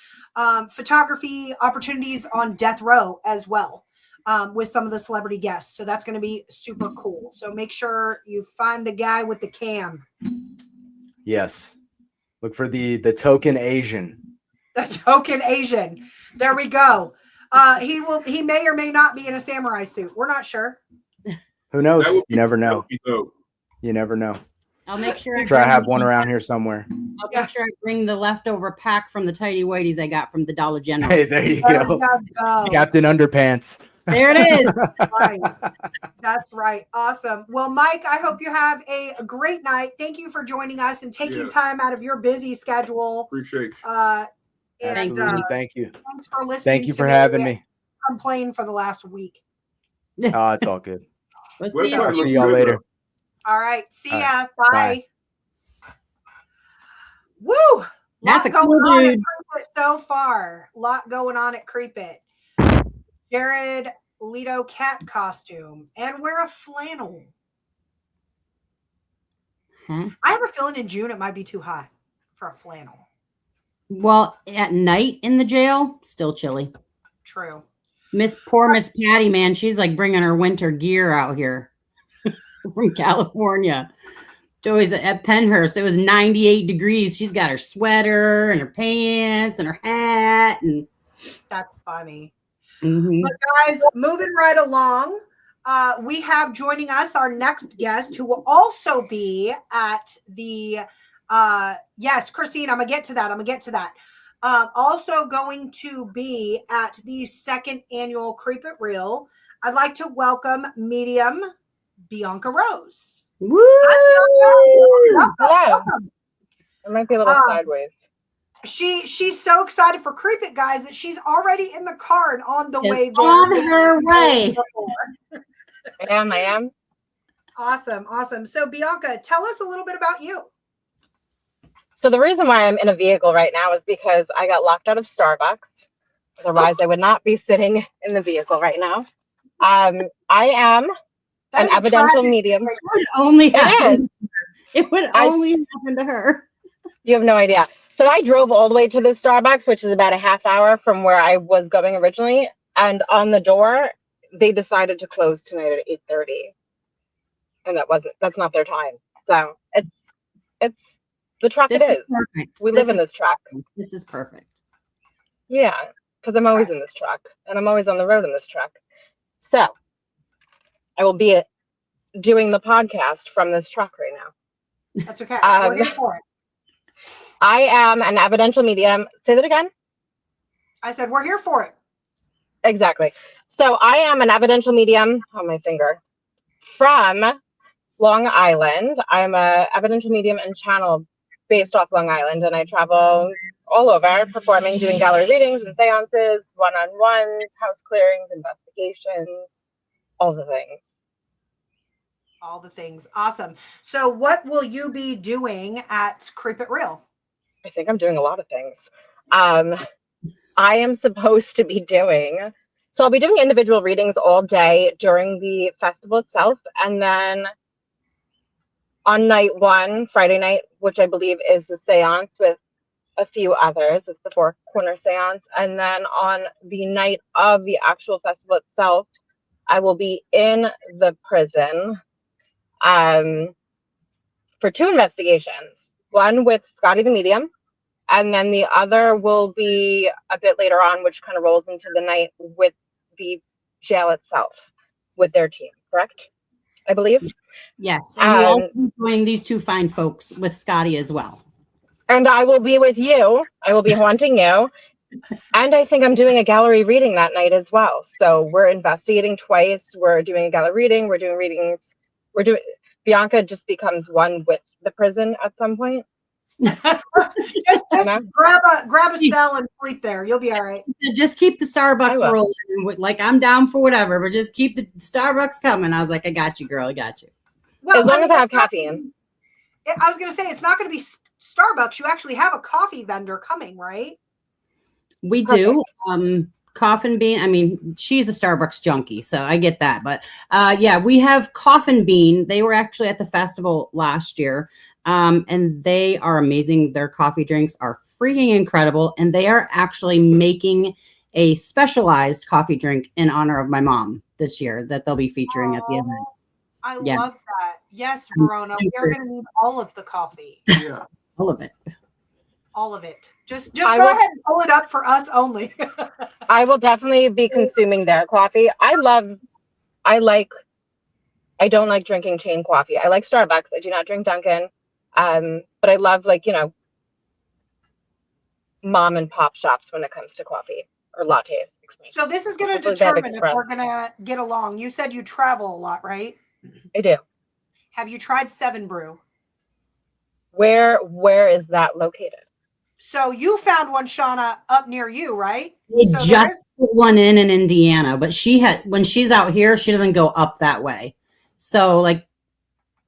photography opportunities on Death Row as well with some of the celebrity guests. So that's going to be super cool. So make sure you find the guy with the cam. Yes. Look for the token Asian. The token Asian. There we go. He may or may not be in a samurai suit. We're not sure. Who knows? That would You never that know. would be dope. You never know. I'll make sure Try to have one around here somewhere. I'll make sure I bring the leftover pack from the tighty whities I got from the Dollar General. Hey, there you There go. we go. Captain Underpants. There it is. Right. That's right. Awesome. Well, Mike, I hope you have a great night. Thank you for joining us and taking Yes. time out of your busy schedule. Appreciate you. And Absolutely. Thank you. thanks for listening. Thank you to for having me. complain for the last week. Oh, it's all good. We'll Well, see you I'll I'll soon. see y'all later. All right. See All ya. right. Bye. Woo! That's Lot a cool going on at dude. Creep It so far. Lot going on at Creep It. Jared Leto cat costume and wear a flannel. Huh? I have a feeling in June it might be too hot for a flannel. Well, at night in the jail, still chilly. True. Miss Patti, man, she's like bringing her winter gear out here from California. Always at Penhurst, it was 98 degrees. She's got her sweater and her pants and her hat, and That's funny. Mhm. But guys, moving right along, we have joining us our next guest who will also be at the yes, Christine, I'm gonna get to that. Also going to be at the second annual Creep It Real. I'd like to welcome medium Bianca Rose. Woo! Hello. It might be a little sideways. She's so excited for Creep It, guys, that she's already in the car and on the Is way there. on her way. I am. Awesome. So Bianca, tell us a little bit about you. So the reason why I'm in a vehicle right now is because I got locked out of Starbucks. Otherwise, I would not be sitting in the vehicle right now. I am That an is a evidential tragic medium. situation. It would only happen. is. It would I- only happen to her. You have no idea. So I drove all the way to the Starbucks, which is about a half hour from where I was going originally. And on the door, they decided to close tonight at 8:30. And that's not their time. So it's the truck This it is is. perfect. We live in this truck. This is perfect. Yeah, because I'm always in this truck and I'm always on the road in this truck. So I will be doing the podcast from this truck right now. That's okay. We're here for it. I am an evidential medium. Say that again? I said we're here for it. Exactly. So I am an evidential medium on my finger from Long Island. I'm a evidential medium and channel based off Long Island, and I travel all over performing, doing gallery readings and seances, one-on-ones, house clearings, investigations, all the things. All the things. Awesome. So what will you be doing at Creep It Real? I think I'm doing a lot of things. I am supposed to be doing, so I'll be doing individual readings all day during the festival itself. And then on night one, Friday night, which I believe is the seance with a few others, it's the Four Corner seance. And then on the night of the actual festival itself, I will be in the prison for two investigations. One with Scotty the medium, and then the other will be a bit later on, which kind of rolls into the night with the jail itself, with their team, correct? I believe. Yes. And you'll also be joining these two fine folks with Scotty as well. And I will be with you. I will be haunting you. And I think I'm doing a gallery reading that night as well. So we're investigating twice. We're doing a gallery reading. We're doing readings. Bianca just becomes one with the prison at some point. just grab a cell and sleep there. You'll be all right. Just keep the Starbucks rolling. Like, I'm down for whatever, but just keep the Starbucks coming. I was like, I got you, girl. I got you. Well, as long as I have caffeine. I was going to say, it's not going to be Starbucks. You actually have a coffee vendor coming, right? We do. Coffin Bean. I mean, she's a Starbucks junkie, so I get that. But yeah, we have Coffin Bean. They were actually at the festival last year, and they are amazing. Their coffee drinks are freaking incredible, and they are actually making a specialized coffee drink in honor of my mom this year that they'll be featuring at the event. I love that. Yes, Verona. We are going to need all of the coffee. Yeah. All of it. All of it. Just go ahead and pull it up for us only. I will definitely be consuming their coffee. I don't like drinking chain coffee. I like Starbucks. I do not drink Dunkin'. But I love, like, mom and pop shops when it comes to coffee or lattes. So this is going to determine if we're going to get along. You said you travel a lot, right? I do. Have you tried 7 Brew? Where is that located? So you found one, Shawnna, up near you, right? We just put one in Indiana, but when she's out here, she doesn't go up that way. So, like,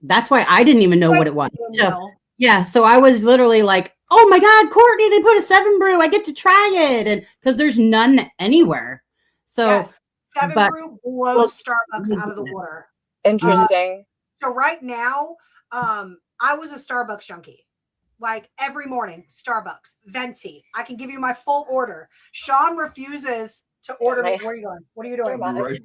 that's why I didn't even know what it was. So, yeah, so I was literally like, oh my God, Courtney, they put a 7 Brew. I get to try it. And because there's none anywhere. So yes, 7 Brew blows Starbucks out of the water. Interesting. So right now, I was a Starbucks junkie. Like every morning, Starbucks, venti. I can give you my full order. Sean refuses to order me. Where are you going? What are you doing? Right.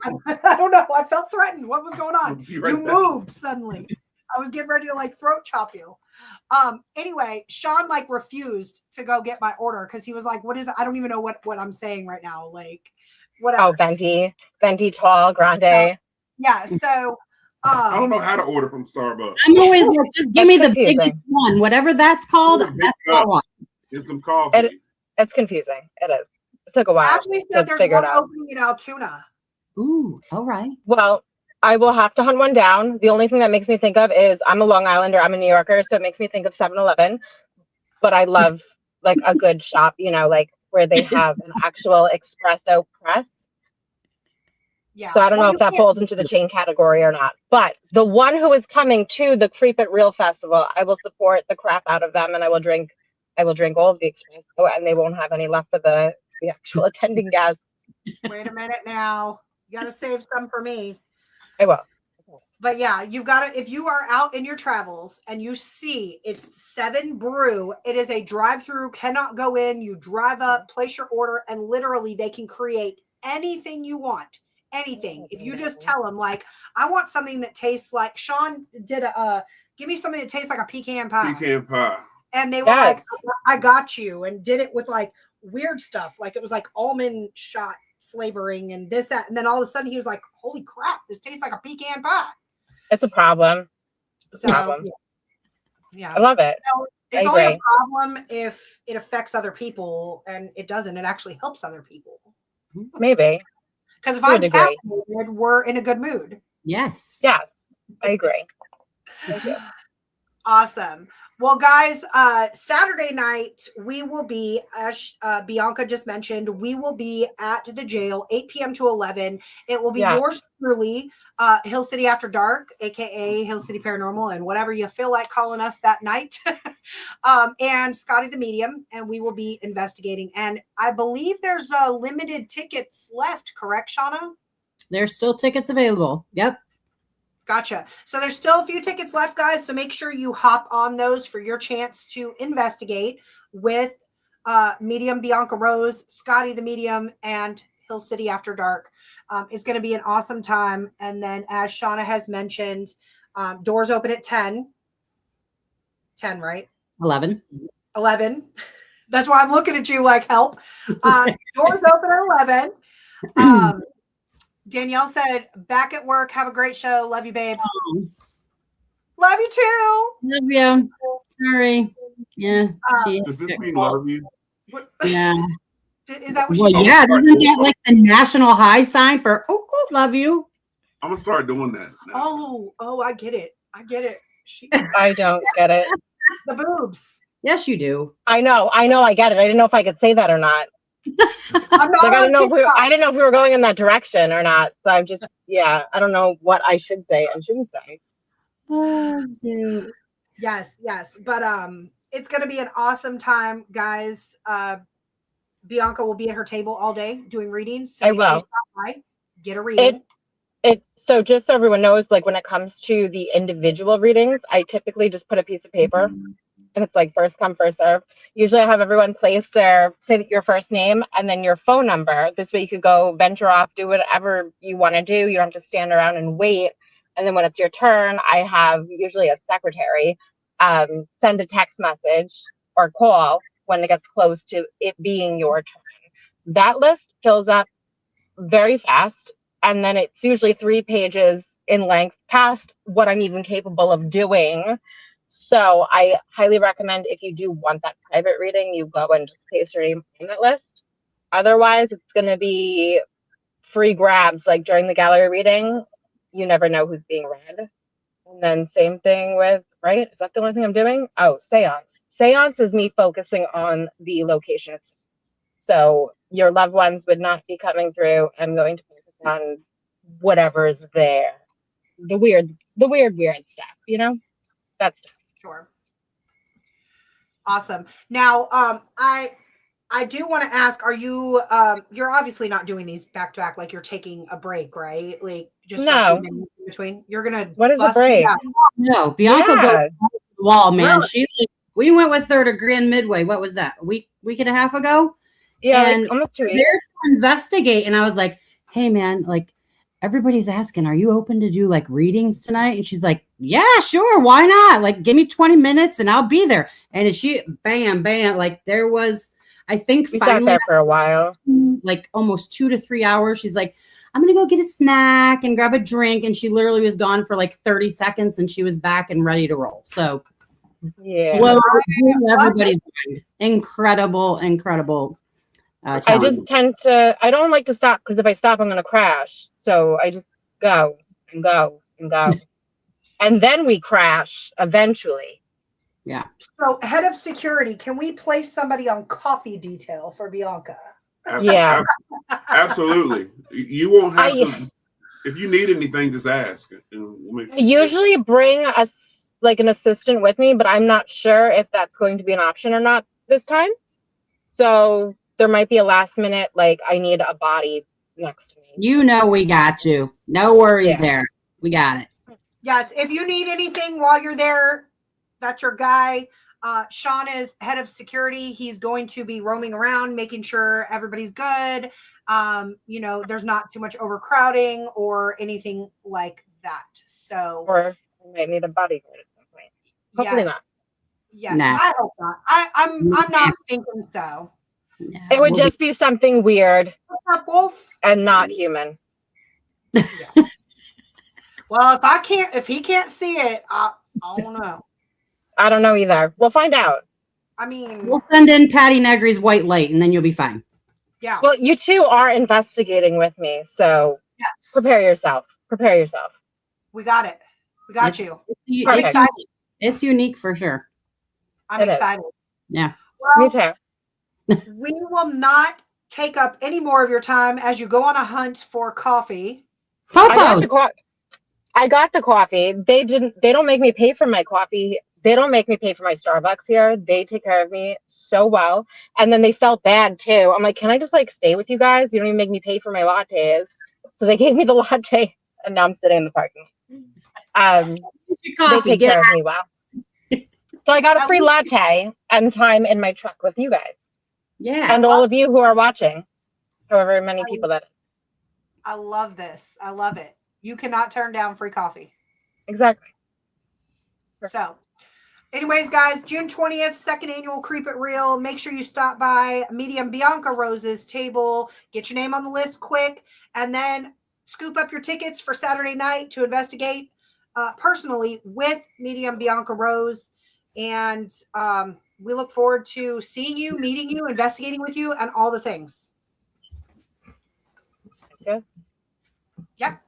I don't know. I felt threatened. What was going on? Right You moved suddenly. I was getting ready to like throat chop you. Anyway, Sean like refused to go get my order because he was like, what is it? I don't even know what I'm saying right now. Like whatever. Oh, venti tall, grande. Yeah. So I don't know how to order from Starbucks. I'm always like, just give me the biggest one, whatever that's called. That's what I want. Get some coffee. It's confusing. It is. It took a while. Ashley said there's one opening in Altoona. Ooh, all right. Well, I will have to hunt one down. The only thing that makes me think of is I'm a Long Islander. I'm a New Yorker, so it makes me think of 7-Eleven. But I love like a good shop, like where they have an actual espresso press. Yeah. So I don't know if that falls into the chain category or not. But the one who is coming to the Creep It Real Festival, I will support the crap out of them, and I will drink all of the espresso, and they won't have any left for the actual attending guests. Wait a minute now. You got to save some for me. I will. But yeah, you've got to, if you are out in your travels and you see it's 7 Brew, it is a drive-through, cannot go in. You drive up, place your order, and literally they can create anything you want. Anything. If you just tell them, like, I want something that tastes like Sean did give me something that tastes like a pecan pie. Pecan pie. And they were like, I got you, and did it with like weird stuff. Like it was like almond shot flavoring and this, that. And then all of a sudden he was like, holy crap, this tastes like a pecan pie. It's a problem. Yeah. I love it. So it's only a problem if it affects other people, and it doesn't. It actually helps other people. Maybe. Because if I'm caffeinated, we're in a good mood. Yes. Yeah, I agree. Thank you. Awesome. Well, guys, Saturday night, we will be, as Bianca just mentioned, we will be at the jail, 8 p.m. to 11. It will be yours truly, Hill City After Dark, a.k.a. Hill City Paranormal, and whatever you feel like calling us that night. And Scotty the Medium, and we will be investigating. And I believe there's limited tickets left, correct, Shawnna? There's still tickets available. Yep. Gotcha. So there's still a few tickets left, guys. So make sure you hop on those for your chance to investigate with Medium Bianca Rose, Scotty the Medium, and Hill City After Dark. It's going to be an awesome time. And then as Shawnna has mentioned, doors open at 10. 10, right? 11. 11. That's why I'm looking at you like, help. Doors open at 11. Danielle said, back at work. Have a great show. Love you, babe. Love you too. Love you. Sorry. Yeah. Does this mean love you? Yeah. Is that what Well, she yeah, isn't that like the national high sign for love you? I'm gonna start doing that. Now. Oh, I get it. I get it. I don't get it. The boobs. Yes, you do. I know, I get it. I didn't know if I could say that or not. I'm not Like, on TikTok. I didn't know if we were going in that direction or not. So I'm just, I don't know what I should say and shouldn't say. Oh, shoot. Yes. But it's gonna be an awesome time, guys. Bianca will be at her table all day doing readings. So I make sure you will. stop by, get a reading. So just so everyone knows, like when it comes to the individual readings, I typically just put a piece of paper and it's like first come, first serve. Usually I have everyone say your first name and then your phone number. This way you could go venture off, do whatever you want to do. You don't have to stand around and wait. And then when it's your turn, I have usually a secretary send a text message or call when it gets close to it being your turn. That list fills up very fast. And then it's usually 3 pages in length past what I'm even capable of doing. So I highly recommend if you do want that private reading, you go and just place your name on that list. Otherwise, it's going to be free grabs. Like during the gallery reading, you never know who's being read. And then same thing with, right? Is that the only thing I'm doing? Oh, seance. Seance is me focusing on the location itself. So your loved ones would not be coming through. I'm going to focus on whatever is there. The weird stuff, that stuff. Sure. Awesome. Now, I do want to ask, are you you're obviously not doing these back to back, like you're taking a break, right? Like just for a few minutes in between. You're gonna What is a break? No, Bianca Yeah. goes off the wall, man. Really? We went with her to Grand Midway. What was that? A week and a half ago? Yeah, And like almost 2 weeks. there's to investigate. And I was like, hey man, like everybody's asking, are you open to do like readings tonight? And she's like, yeah, sure. Why not? Like, give me 20 minutes and I'll be there. And she, bam, like there was, I think We finally sat there for a while. like almost 2 to 3 hours. She's like, I'm going to go get a snack and grab a drink. And she literally was gone for like 30 seconds and she was back and ready to roll. So Yeah. blew everybody's mind. Incredible. I just tend to, I don't like to stop because if I stop, I'm going to crash. So I just go and go and go. And then we crash eventually. Yeah. So head of security, can we place somebody on coffee detail for Bianca? Yeah. Absolutely. You won't have to. If you need anything, just ask. I usually bring an assistant with me, but I'm not sure if that's going to be an option or not this time. So there might be a last minute, like I need a body next to me. We got you. No worries there. We got it. Yes. If you need anything while you're there, that's your guy. Shawnna is head of security. He's going to be roaming around, making sure everybody's good. There's not too much overcrowding or anything like that. So, or we might need a bodyguard at some point. Hopefully not. Yeah, Nah. I hope not. I'm not thinking so. Yeah, it would just be something weird. What's up, Wolf? And not human. Yeah. Well, if he can't see it, I don't know. I don't know either. We'll find out. I mean, we'll send in Patti Negri's white light and then you'll be fine. Yeah. Well, you two are investigating with me, so yes. prepare yourself. We got it. We got you. It's unique for sure. I'm excited. Yeah. Well, me too. We will not take up any more of your time as you go on a hunt for coffee. I got the coffee. They don't make me pay for my coffee. They don't make me pay for my Starbucks here. They take care of me so well. And then they felt bad too. I'm like, can I just stay with you guys? You don't even make me pay for my lattes. So they gave me the latte and now I'm sitting in the parking lot. They take care of me well. So I got a free latte and time in my truck with you guys. Yeah. And all of you who are watching, however many people that is. I love this. I love it. You cannot turn down free coffee. Exactly. So, anyways, guys, June 20th, second annual Creep It Real. Make sure you stop by Medium Bianca Rose's table. Get your name on the list quick. And then scoop up your tickets for Saturday night to investigate personally with Medium Bianca Rose. And we look forward to seeing you, meeting you, investigating with you, and all the things. Yes. Yep.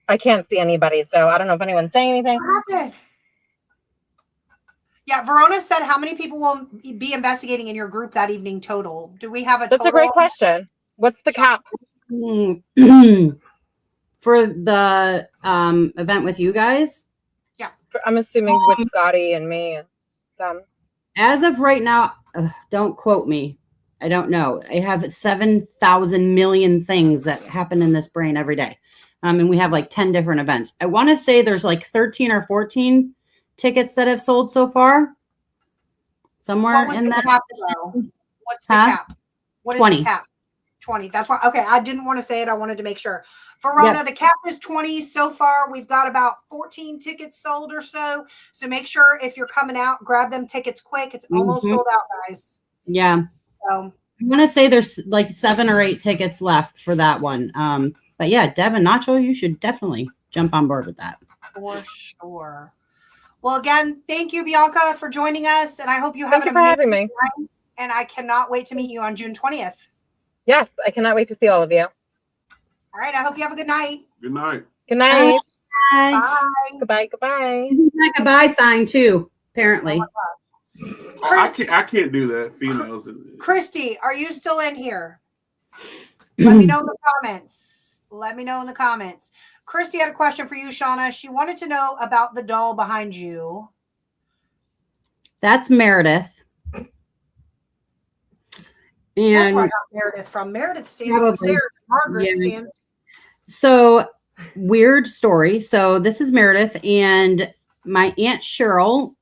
I can't see anybody, so I don't know if anyone's saying anything. What happened? Yeah, Verona said how many people will be investigating in your group that evening total? Do we have a total? That's a great question. What's the cap? For the event with you guys? I'm assuming with Scotty and me and them. As of right now, don't quote me. I don't know. I have 7,000 million things that happen in this brain every day. And we have like 10 different events. I want to say there's like 13 or 14 tickets that have sold so far. Somewhere in that. Cap, what's the cap? What is 20. the cap? 20. That's why. Okay. I didn't want to say it. I wanted to make sure. Verona, Yep. the cap is 20 so far. We've got about 14 tickets sold or so. So make sure if you're coming out, grab them tickets quick. It's almost sold out, guys. Yeah. So I want to say there's like 7 or 8 tickets left for that one. But yeah, Devin, Nacho, you should definitely jump on board with that. for sure. Well, again, thank you, Bianca, for joining us. And I hope you have Thank you for having me. time. And I cannot wait to meet you on June 20th. Yes, I cannot wait to see all of you. All right. I hope you have a good night. Good night. Good night. Bye. Bye. Goodbye. Goodbye. Like a buy sign too, apparently. I can't do that. Females. Christy, are you still in here? Let me know in the comments. Let me know in the comments. Christy had a question for you, Shawnna. She wanted to know about the doll behind you. That's Meredith. That's And where I got Meredith from. Meredith stands Probably. upstairs. Margaret Yeah. stands. so weird story. So this is Meredith, and my Aunt Cheryl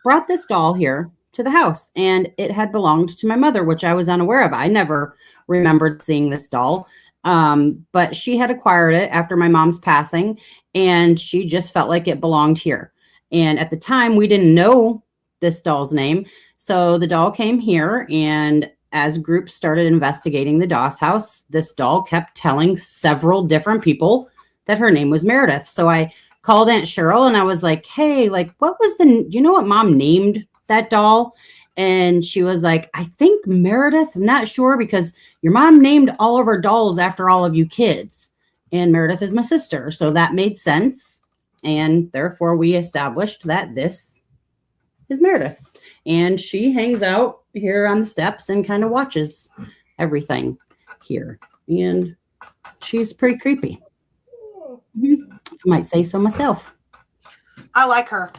brought this doll here to the house, and it had belonged to my mother, which I was unaware of. I never remembered seeing this doll. But she had acquired it after my mom's passing, and she just felt like it belonged here. And at the time, we didn't know this doll's name. So the doll came here, and as groups started investigating the Doss house, this doll kept telling several different people that her name was Meredith. So I called Aunt Cheryl and I was like, hey, like, do you know what mom named that doll? And she was like, I think Meredith. I'm not sure because your mom named all of her dolls after all of you kids. And Meredith is my sister. So that made sense. And therefore we established that this is Meredith. And she hangs out here on the steps and kind of watches everything here. And she's pretty creepy. I might say so myself. I like her.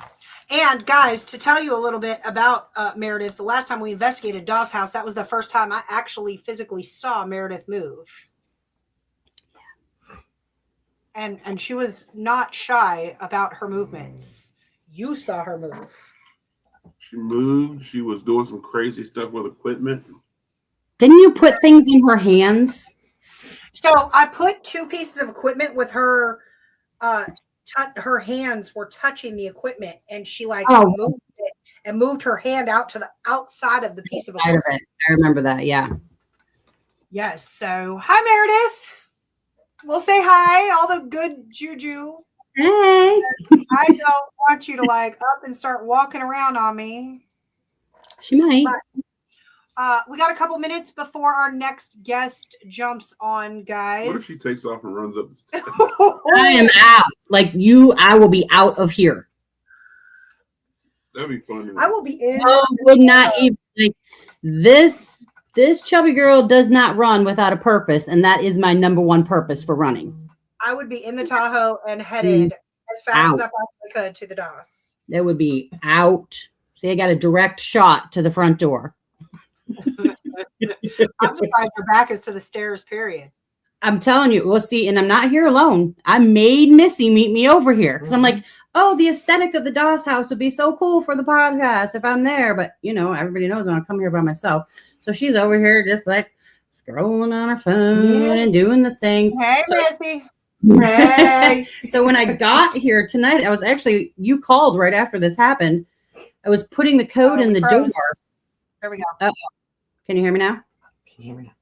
And guys, to tell you a little bit about Meredith, the last time we investigated Doss house, that was the first time I actually physically saw Meredith move. And she was not shy about her movements. You saw her move. She moved. She was doing some crazy stuff with equipment. Didn't you put things in her hands? So I put 2 pieces of equipment with her. Her hands were touching the equipment, and she moved it and moved her hand out to the outside of the piece of equipment. I remember that. Yeah. Yes. So hi, Meredith. We'll say hi. All the good juju. Hey. I don't want you to up and start walking around on me. She might. We got a couple minutes before our next guest jumps on, guys. What if she takes off and runs up the stairs? I am out. I will be out of here. That'd be funny. I will be in. I would not even this chubby girl does not run without a purpose, and that is my number one purpose for running. I would be in the Tahoe and headed as fast as I possibly could to the Doss. That would be out. See, I got a direct shot to the front door. I'm surprised your back is to the stairs, period. I'm telling you, we'll see. And I'm not here alone. I made Missy meet me over here because I'm like, oh, the aesthetic of the Doss house would be so cool for the podcast if I'm there. But, everybody knows I'm come here by myself. So she's over here just scrolling on her phone and doing the things. Hey, Missy. Hey. So when I got here tonight, you called right after this happened. I was putting the code in the door. There we go. Can you hear me now? Can you hear me now?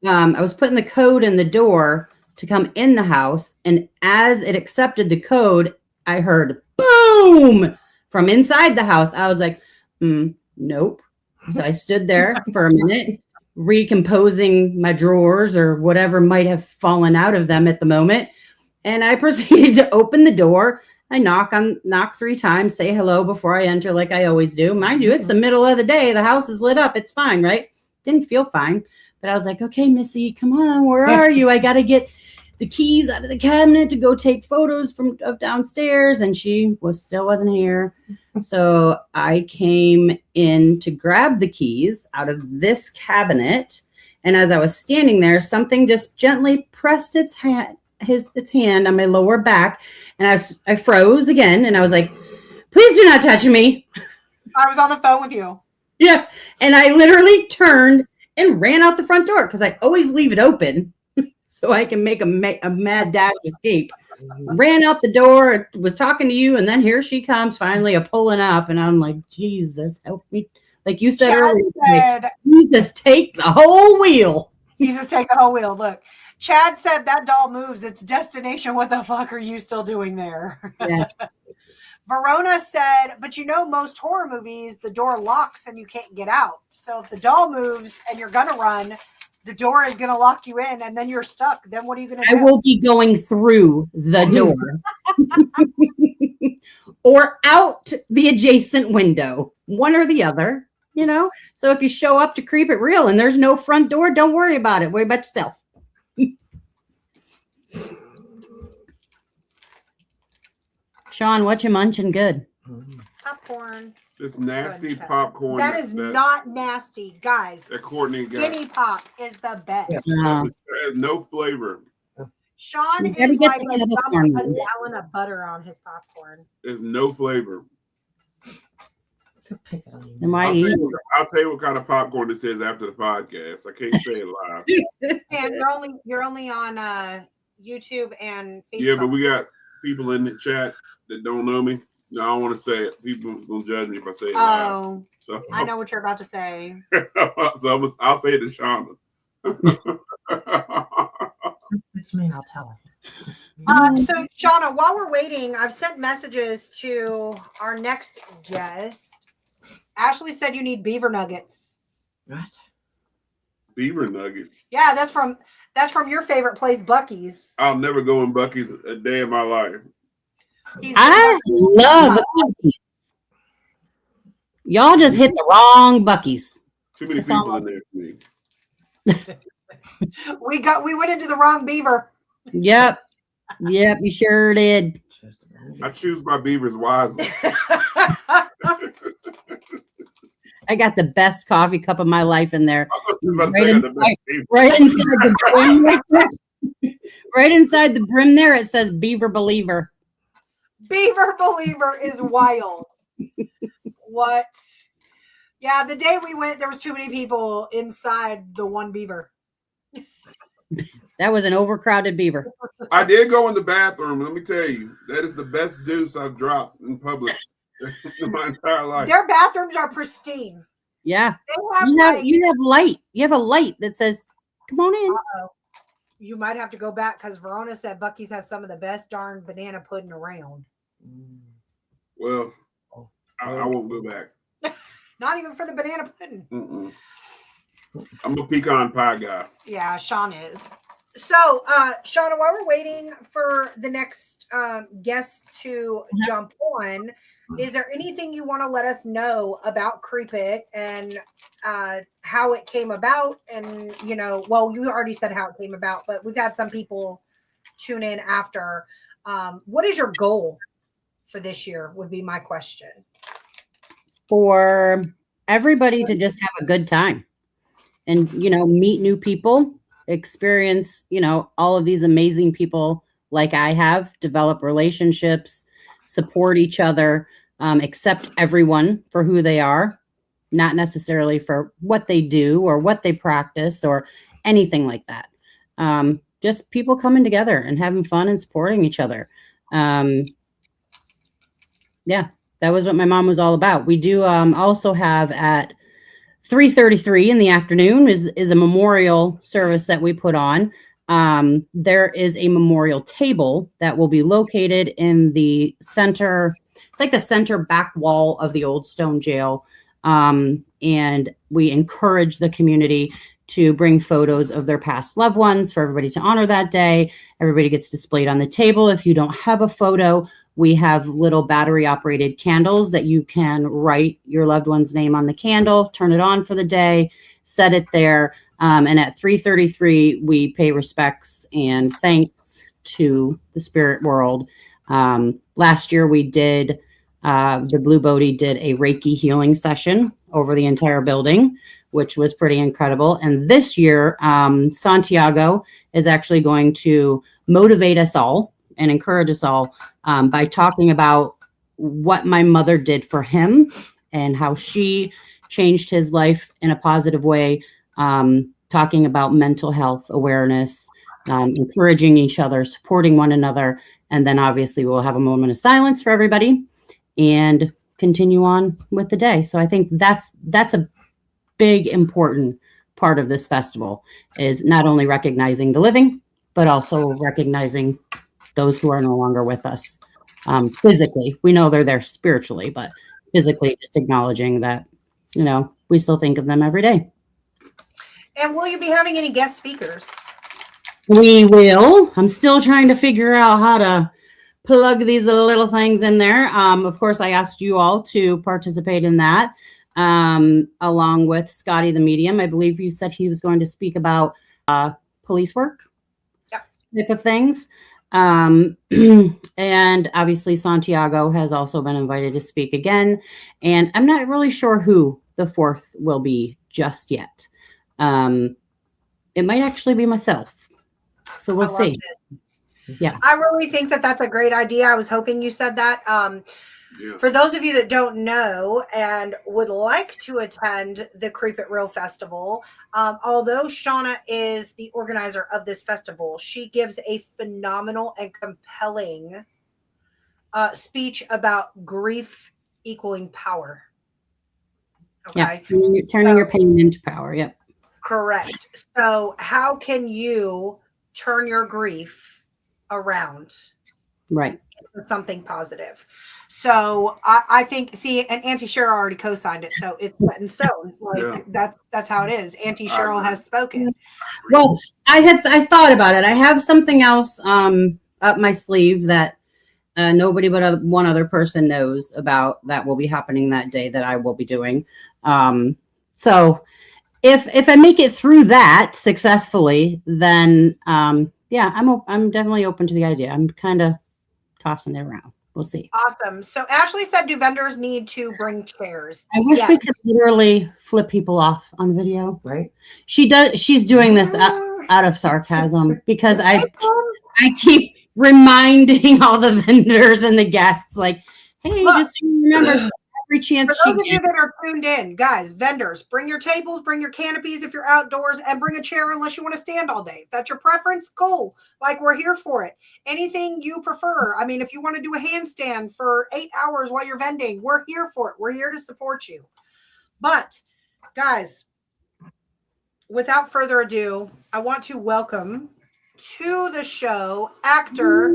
Yep. I was putting the code in the door to come in the house. And as it accepted the code, I heard boom from inside the house. I was like, nope. So I stood there for a minute, recomposing my drawers or whatever might have fallen out of them at the moment. And I proceeded to open the door. I knock 3 times, say hello before I enter, like I always do. Mind you, it's the middle of the day. The house is lit up. It's fine, right? Didn't feel fine. But I was like, okay, Missy, come on. Where are you? I got to get the keys out of the cabinet to go take photos of downstairs. And she still wasn't here. So I came in to grab the keys out of this cabinet. And as I was standing there, something just gently pressed its hand on my lower back. And I froze again. And I was like, please do not touch me. I was on the phone with you. Yeah. And I literally turned and ran out the front door because I always leave it open so I can make a mad dash escape. Ran out the door, was talking to you, and then here she comes finally pulling up. And I'm like, Jesus, help me. Like you said earlier, Jesus, take the whole wheel. Jesus, take the whole wheel. Look, Chad said that doll moves its destination. What the fuck are you still doing there? Yes. Verona said, but most horror movies, the door locks and you can't get out. So if the doll moves and you're going to run, the door is going to lock you in and then you're stuck. Then what are you going to do? I will be going through the door or out the adjacent window, one or the other, So if you show up to creep it real and there's no front door, don't worry about it. Worry about yourself. Sean, what you munching good? Popcorn. This nasty popcorn. That is not nasty, guys. That Courtney Skinny Pop is the best. It has no flavor. Sean is like a gallon of butter on his popcorn. There's no flavor. I'll tell you what kind of popcorn this is after the podcast. I can't say it live. And you're only on YouTube and Facebook. Yeah, but we got people in the chat that don't know me. No, I don't want to say it. People gonna judge me if I say it live. So I know what you're about to say. So I'll say it to Shawnna. It's me. I'll tell her. So Shawnna, while we're waiting, I've sent messages to our next guest. Ashley said you need beaver nuggets. What? Beaver nuggets? Yeah, that's from your favorite place, Buc-ee's. I'll never go in Buc-ee's a day in my life. I love Buc-ee's. Y'all just hit the wrong Buc-ee's. Too many people in there for me. We went into the wrong beaver. Yep, you sure did. I choose my beavers wisely. I got the best coffee cup of my life in there. Right inside the brim there, it says Beaver Believer. Beaver Believer is wild. What? Yeah, the day we went, there was too many people inside the one beaver. That was an overcrowded beaver. I did go in the bathroom. Let me tell you, that is the best deuce I've dropped in public in my entire life. Their bathrooms are pristine. Yeah. You have light. You have a light that says, come on in. Uh-oh. You might have to go back because Verona said Buc-ee's has some of the best darn banana pudding around. Well, I won't go back. Not even for the banana pudding. Mm-mm. I'm a pecan pie guy. Yeah, Sean is. So, Shawnna, while we're waiting for the next guest to jump on, is there anything you want to let us know about Creep It and how it came about? And, you already said how it came about, but we've had some people tune in after. What is your goal for this year would be my question. For everybody to just have a good time and, meet new people, experience, all of these amazing people like I have, develop relationships, support each other, accept everyone for who they are, not necessarily for what they do or what they practice or anything like that. Just people coming together and having fun and supporting each other. Yeah, that was what my mom was all about. We do also have at 3:33 in the afternoon is a memorial service that we put on. There is a memorial table that will be located in the center it's like the center back wall of the old stone jail. And we encourage the community to bring photos of their past loved ones for everybody to honor that day. Everybody gets displayed on the table. If you don't have a photo, we have little battery operated candles that you can write your loved one's name on the candle, turn it on for the day, set it there. And at 3:33, we pay respects and thanks to the spirit world. Last year we did, the Blue Bodhi did a Reiki healing session over the entire building, which was pretty incredible. And this year, Santiago is actually going to motivate us all and encourage us all by talking about what my mother did for him and how she changed his life in a positive way, talking about mental health awareness, encouraging each other, supporting one another. And then obviously we'll have a moment of silence for everybody and continue on with the day. So I think that's a big, important part of this festival, is not only recognizing the living, but also recognizing those who are no longer with us physically. We know they're there spiritually, but physically just acknowledging that, you know, we still think of them every day. And will you be having any guest speakers? We will. I'm still trying to figure out how to plug these little things in there. Of course, I asked you all to participate in that, along with Scotty the Medium. I believe you said he was going to speak about police work, type of things. And obviously Santiago has also been invited to speak again. And I'm not really sure who the fourth will be just yet. It might actually be myself. So we'll see. Yeah. I really think that that's a great idea. I was hoping you said that. For those of you that don't know and would like to attend the Creep It Real Festival, although Shawnna is the organizer of this festival, she gives a phenomenal and compelling speech about grief equaling power. Okay. Yeah. Turning your pain into power. Yep. Correct. So how can you turn your grief around? Right. Something positive. So I think, see, and Auntie Cheryl already co-signed it, so it's set in stone. Like, that's how it is. Auntie Cheryl has spoken. Well, I thought about it. I have something else up my sleeve that nobody but one other person knows about, that will be happening that day, that I will be doing. So if I make it through that successfully, then yeah, I'm definitely open to the idea. I'm kind of tossing it around. We'll see. Awesome. So Ashley said, do vendors need to bring chairs? I wish we could literally flip people off on video, right? She does. She's doing this out of sarcasm, because I keep reminding all the vendors and the guests, like, hey, just remember, every chance for those of you that are tuned in, guys, vendors, bring your tables, bring your canopies if you're outdoors, and bring a chair unless you want to stand all day. If that's your preference, cool. Like, we're here for it. Anything you prefer. I mean, if you want to do a handstand for 8 hours while you're vending, we're here for it. We're here to support you. But, guys, without further ado, I want to welcome to the show actor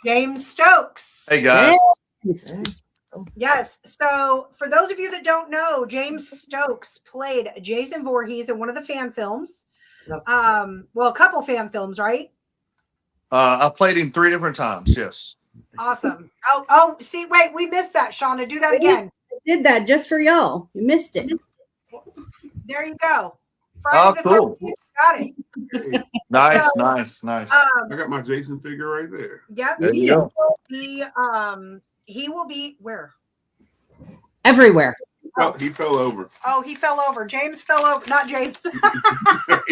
James Stokes. Hey, guys. Yes. So for those of you that don't know, James Stokes played Jason Voorhees in one of the fan films. Well, a couple fan films, right? I played him 3 different times. Yes. Awesome. Oh, see, wait, we missed that, Shawnna. Do that again. I did that just for y'all. You missed it. There you go. Friday the cool. 13th, got it. Nice, So, nice. I got my Jason figure right there. Yep. There you go. He will be where? Everywhere. He fell over. Oh, he fell over. James fell over. Not James.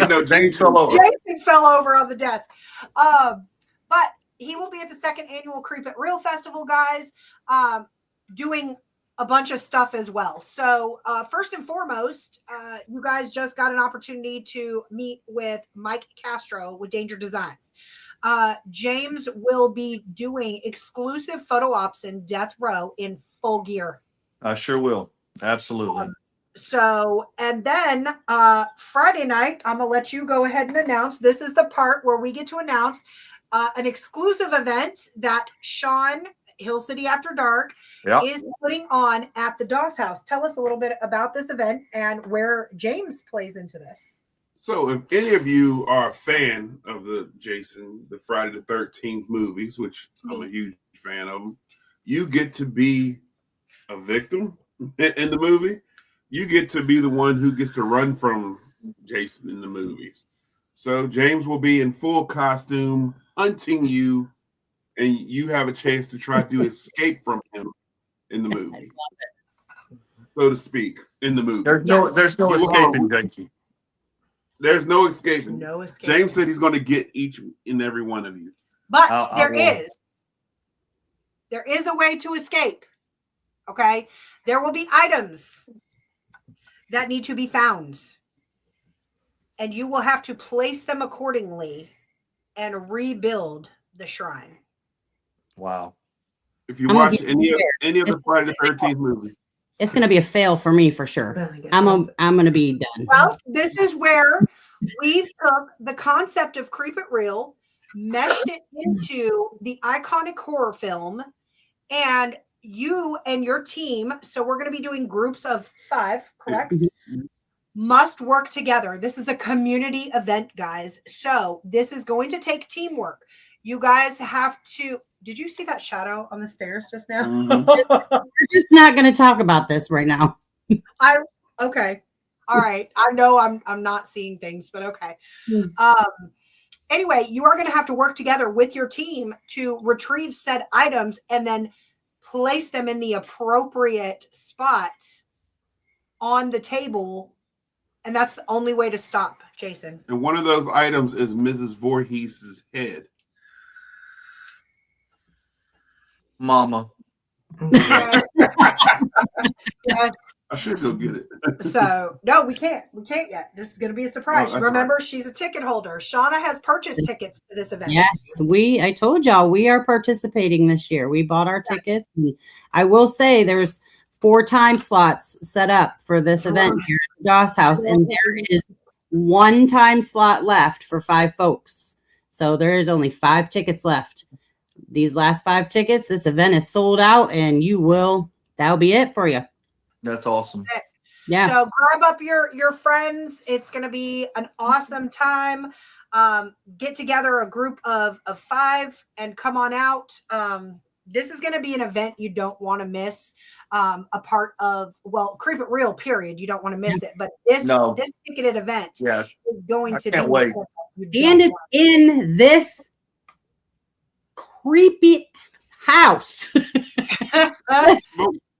No, James fell over. Jason fell over on the desk. But he will be at the 2nd annual Creep It Real Festival, guys, doing a bunch of stuff as well. So first and foremost, you guys just got an opportunity to meet with Mike Castro with Danger Designs. James will be doing exclusive photo ops in Death Row in full gear. I sure will. Absolutely. So, and then Friday night, I'm going to let you go ahead and announce. This is the part where we get to announce an exclusive event that Sean Hill City After Dark Yep. is putting on at the Doss House. Tell us a little bit about this event and where James plays into this. So, if any of you are a fan of the Friday the 13th movies, which I'm a huge fan of them, you get to be a victim in the movie. You get to be the one who gets to run from Jason in the movies. So, James will be in full costume hunting you, and you have a chance to try to escape from him in the movie, so to speak, in the movie. There's no escaping, Jason. There's no escaping. No escaping. James said he's going to get each and every one of you. But I'll there is a way to escape. Okay. There will be items that need to be found. And you will have to place them accordingly and rebuild the shrine. Wow. If you watch any of the Friday the 13th movie. It's going to be a fail for me for sure. I'm going to be done. Well, this is where we took the concept of Creep It Real, meshed it into the iconic horror film, and you and your team, so we're going to be doing groups of 5, correct? Must work together. This is a community event, guys. So this is going to take teamwork. You guys have to. Did you see that shadow on the stairs just now? We're just not going to talk about this right now. Okay. All right. I know I'm not seeing things, but okay. Anyway, you are going to have to work together with your team to retrieve said items and then place them in the appropriate spot on the table. And that's the only way to stop Jason. And one of those items is Mrs. Voorhees' head. Mama. Yeah. I should go get it. So no, we can't. We can't yet. This is going to be a surprise. Oh, Remember, she's a ticket holder. Shawnna has purchased tickets to this event. Yes, I told y'all we are participating this year. We bought our tickets. And I will say there's 4 time slots set up for this event here at the Doss House, and there is 1 time slot left for 5 folks. So there is only 5 tickets left. These last 5 tickets, this event is sold out, and that'll be it for you. That's awesome. Yeah. So grab up your friends. It's going to be an awesome time. Get together a group of 5 and come on out. This is going to be an event you don't want to miss. A part of, Creep It Real, period. You don't want to miss it. But this ticketed event is going to can't be wait. And it's in this creepy house.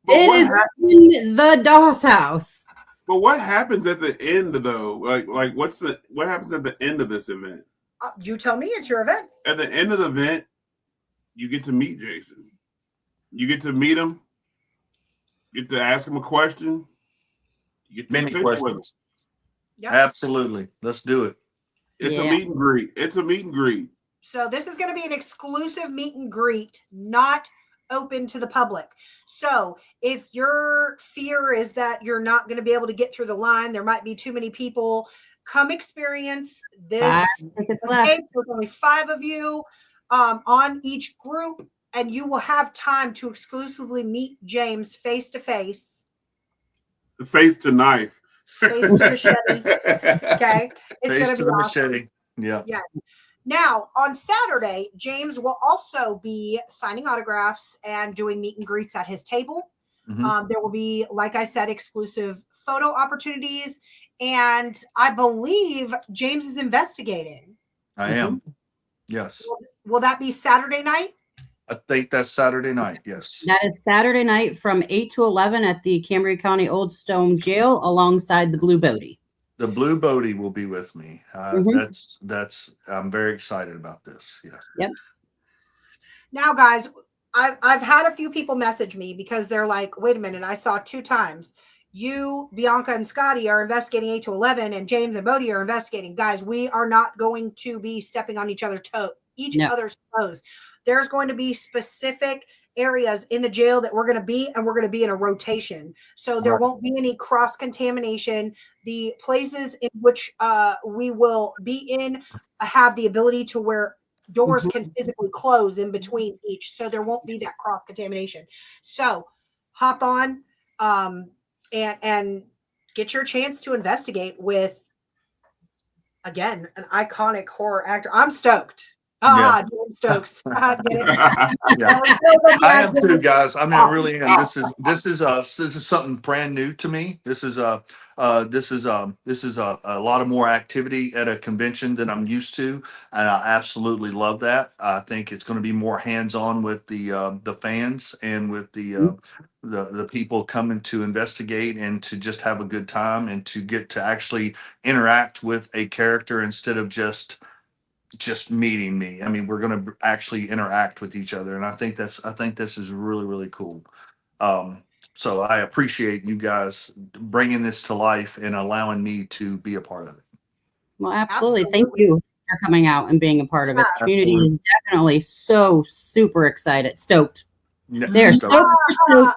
It is in the Doss House. But what happens at the end, though? Like what happens at the end of this event? You tell me. It's your event. At the end of the event, you get to meet Jason. You get to meet him. You get to ask him a question. You get to Many questions. Yep. Absolutely. Let's do it. It's a meet and greet. It's a meet and greet. So this is going to be an exclusive meet and greet, not open to the public. So if your fear is that you're not going to be able to get through the line, there might be too many people, come experience this. There's only 5 of you on each group, and you will have time to exclusively meet James face to face. Face to knife. Face to machete. Okay. It's Face going to to be the awesome. machete. Yeah. Yeah. Now, on Saturday, James will also be signing autographs and doing meet and greets at his table. Mm-hmm. There will be, like I said, exclusive photo opportunities. And I believe James is investigating. I am. Yes. Will that be Saturday night? I think that's Saturday night. Yes. That is Saturday night from 8 to 11 at the Cambria County Old Stone Jail alongside the Blue Bodie. The Blue Bodie will be with me. That's I'm very excited about this. Yes. Yep. Now, guys, I've had a few people message me because they're like, wait a minute, I saw 2 times. You, Bianca, and Scotty are investigating 8 to 11, and James and Bodie are investigating. Guys, we are not going to be stepping on each other's toes. There's going to be specific areas in the jail that we're going to be, and we're going to be in a rotation. So there won't be any cross-contamination. The places in which we will be in have the ability to wear doors can physically close in between each, so there won't be that cross contamination. So hop on and get your chance to investigate with, again, an iconic horror actor. I'm stoked. James Stokes. Get it? Yeah. I am too, guys. I mean, I really am. This is something brand new to me. This is a lot of more activity at a convention than I'm used to, and I absolutely love that. I think it's going to be more hands-on with the fans and with the people coming to investigate and to just have a good time and to get to actually interact with a character instead of just meeting me. I mean, we're going to actually interact with each other, and I think this is really, really cool. So I appreciate you guys bringing this to life and allowing me to be a part of it. Well, absolutely. Thank you for coming out and being a part of it. The community is definitely so super excited, stoked. They're stoked for Stokes.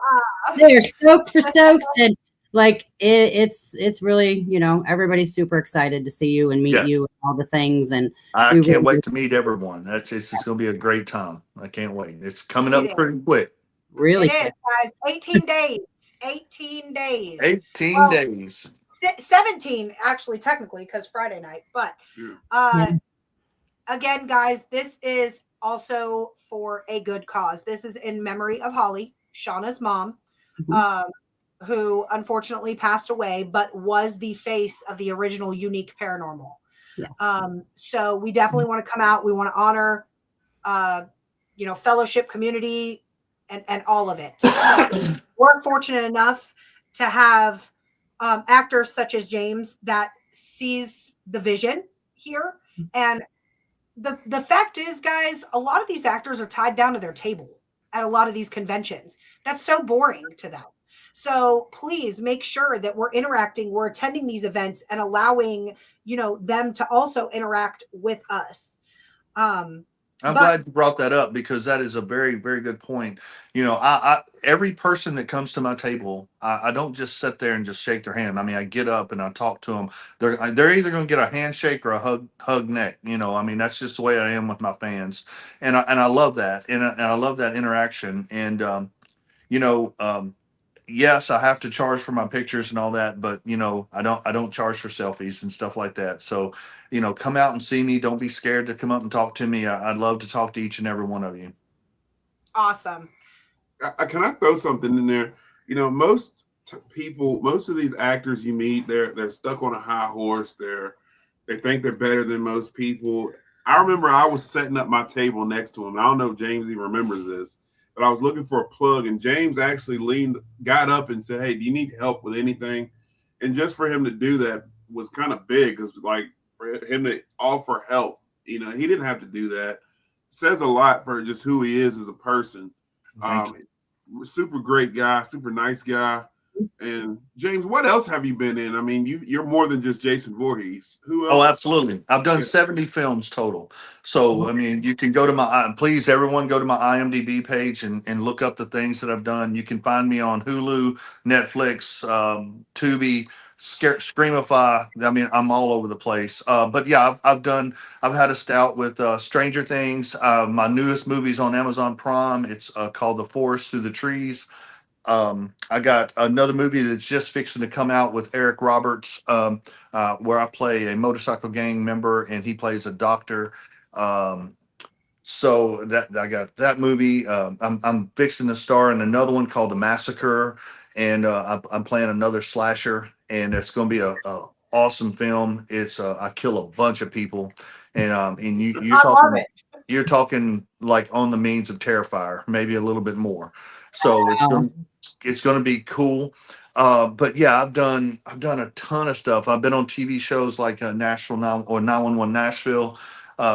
They're stoked for Stokes, and like it's really, everybody's super excited to see you and meet you and all the things. And I can't wait to meet everyone. It's going to be a great time. I can't wait. It's coming up pretty quick. Really, it is, guys. 18 days. 18 days. 18 days. 17 actually, technically, because Friday night. But again, guys, this is also for a good cause. This is in memory of Holly, Shawnna's mom. Who unfortunately passed away, but was the face of the original Unique Paranormal. Yes. So we definitely want to come out. We want to honor, fellowship, community, and all of it. So we're fortunate enough to have actors such as James that sees the vision here. And the fact is, guys, a lot of these actors are tied down to their table at a lot of these conventions. That's so boring to them. So please make sure that we're interacting, we're attending these events and allowing, them to also interact with us. I'm glad you brought that up because that is a very, very good point. I every person that comes to my table, I don't just sit there and just shake their hand. I mean, I get up and I talk to them. They're either going to get a handshake or a hug neck. I mean, that's just the way I am with my fans, and I love that, and I love that interaction. And yes, I have to charge for my pictures and all that, but I don't charge for selfies and stuff like that. So, come out and see me. Don't be scared to come up and talk to me. I'd love to talk to each and every one of you. Awesome. Can I throw something in there? Most of these actors you meet, they're stuck on a high horse. They think they're better than most people. I remember I was setting up my table next to him. I don't know if James even remembers this. But I was looking for a plug, and James actually got up and said, "Hey, do you need help with anything?" And just for him to do that was kind of big, because for him to offer help, he didn't have to do that. It says a lot for just who he is as a person. Super great guy, super nice guy. And James, what else have you been in? I mean, you're more than just Jason Voorhees. Who else? Oh, absolutely. I've done 70 films total. So, I mean, you can go to please, everyone go to my IMDb page and look up the things that I've done. You can find me on Hulu, Netflix, Tubi, Screamify. I mean, I'm all over the place. But yeah, I've had a stout with Stranger Things. My newest movie's on Amazon Prime. It's called The Forest Through the Trees. I got another movie that's just fixing to come out with Eric Roberts, where I play a motorcycle gang member and he plays a doctor. So that I got that movie. I'm fixing to star in another one called The Massacre, and I'm playing another slasher, and it's going to be a awesome film. It's I kill a bunch of people, and you're talking like On the Means of Terrifier, maybe a little bit more. So it's going to be cool. But yeah, I've done a ton of stuff. I've been on TV shows like Nashville Now or 911 Nashville.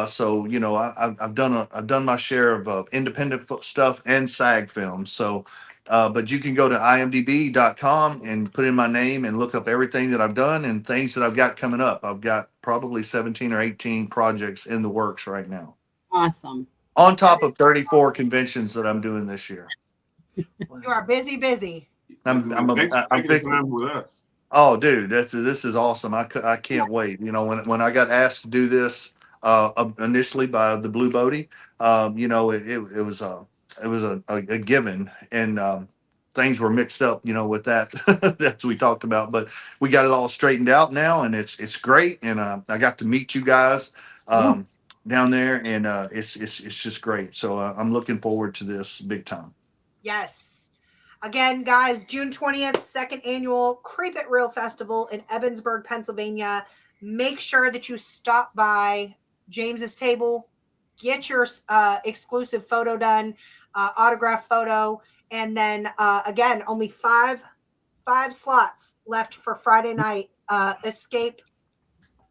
So I've done my share of independent stuff and SAG films. So, but you can go to imdb.com and put in my name and look up everything that I've done and things that I've got coming up. I've got probably 17 or 18 projects in the works right now. Awesome. On top of 34 conventions that I'm doing this year. You are busy. I'm fixing time with us. Oh, dude, this is awesome. I can't wait. When I got asked to do this, initially by the Blue Bodie. It was a given, and things were mixed up, with that that we talked about. But we got it all straightened out now, and it's great. And I got to meet you guys down there, and it's just great. So I'm looking forward to this big time. Yes. Again, guys, June 20th, second annual Creep It Real Festival in Evansburg, Pennsylvania. Make sure that you stop by James's table, get your exclusive photo done, autograph photo. And then again, only five slots left for Friday night. Escape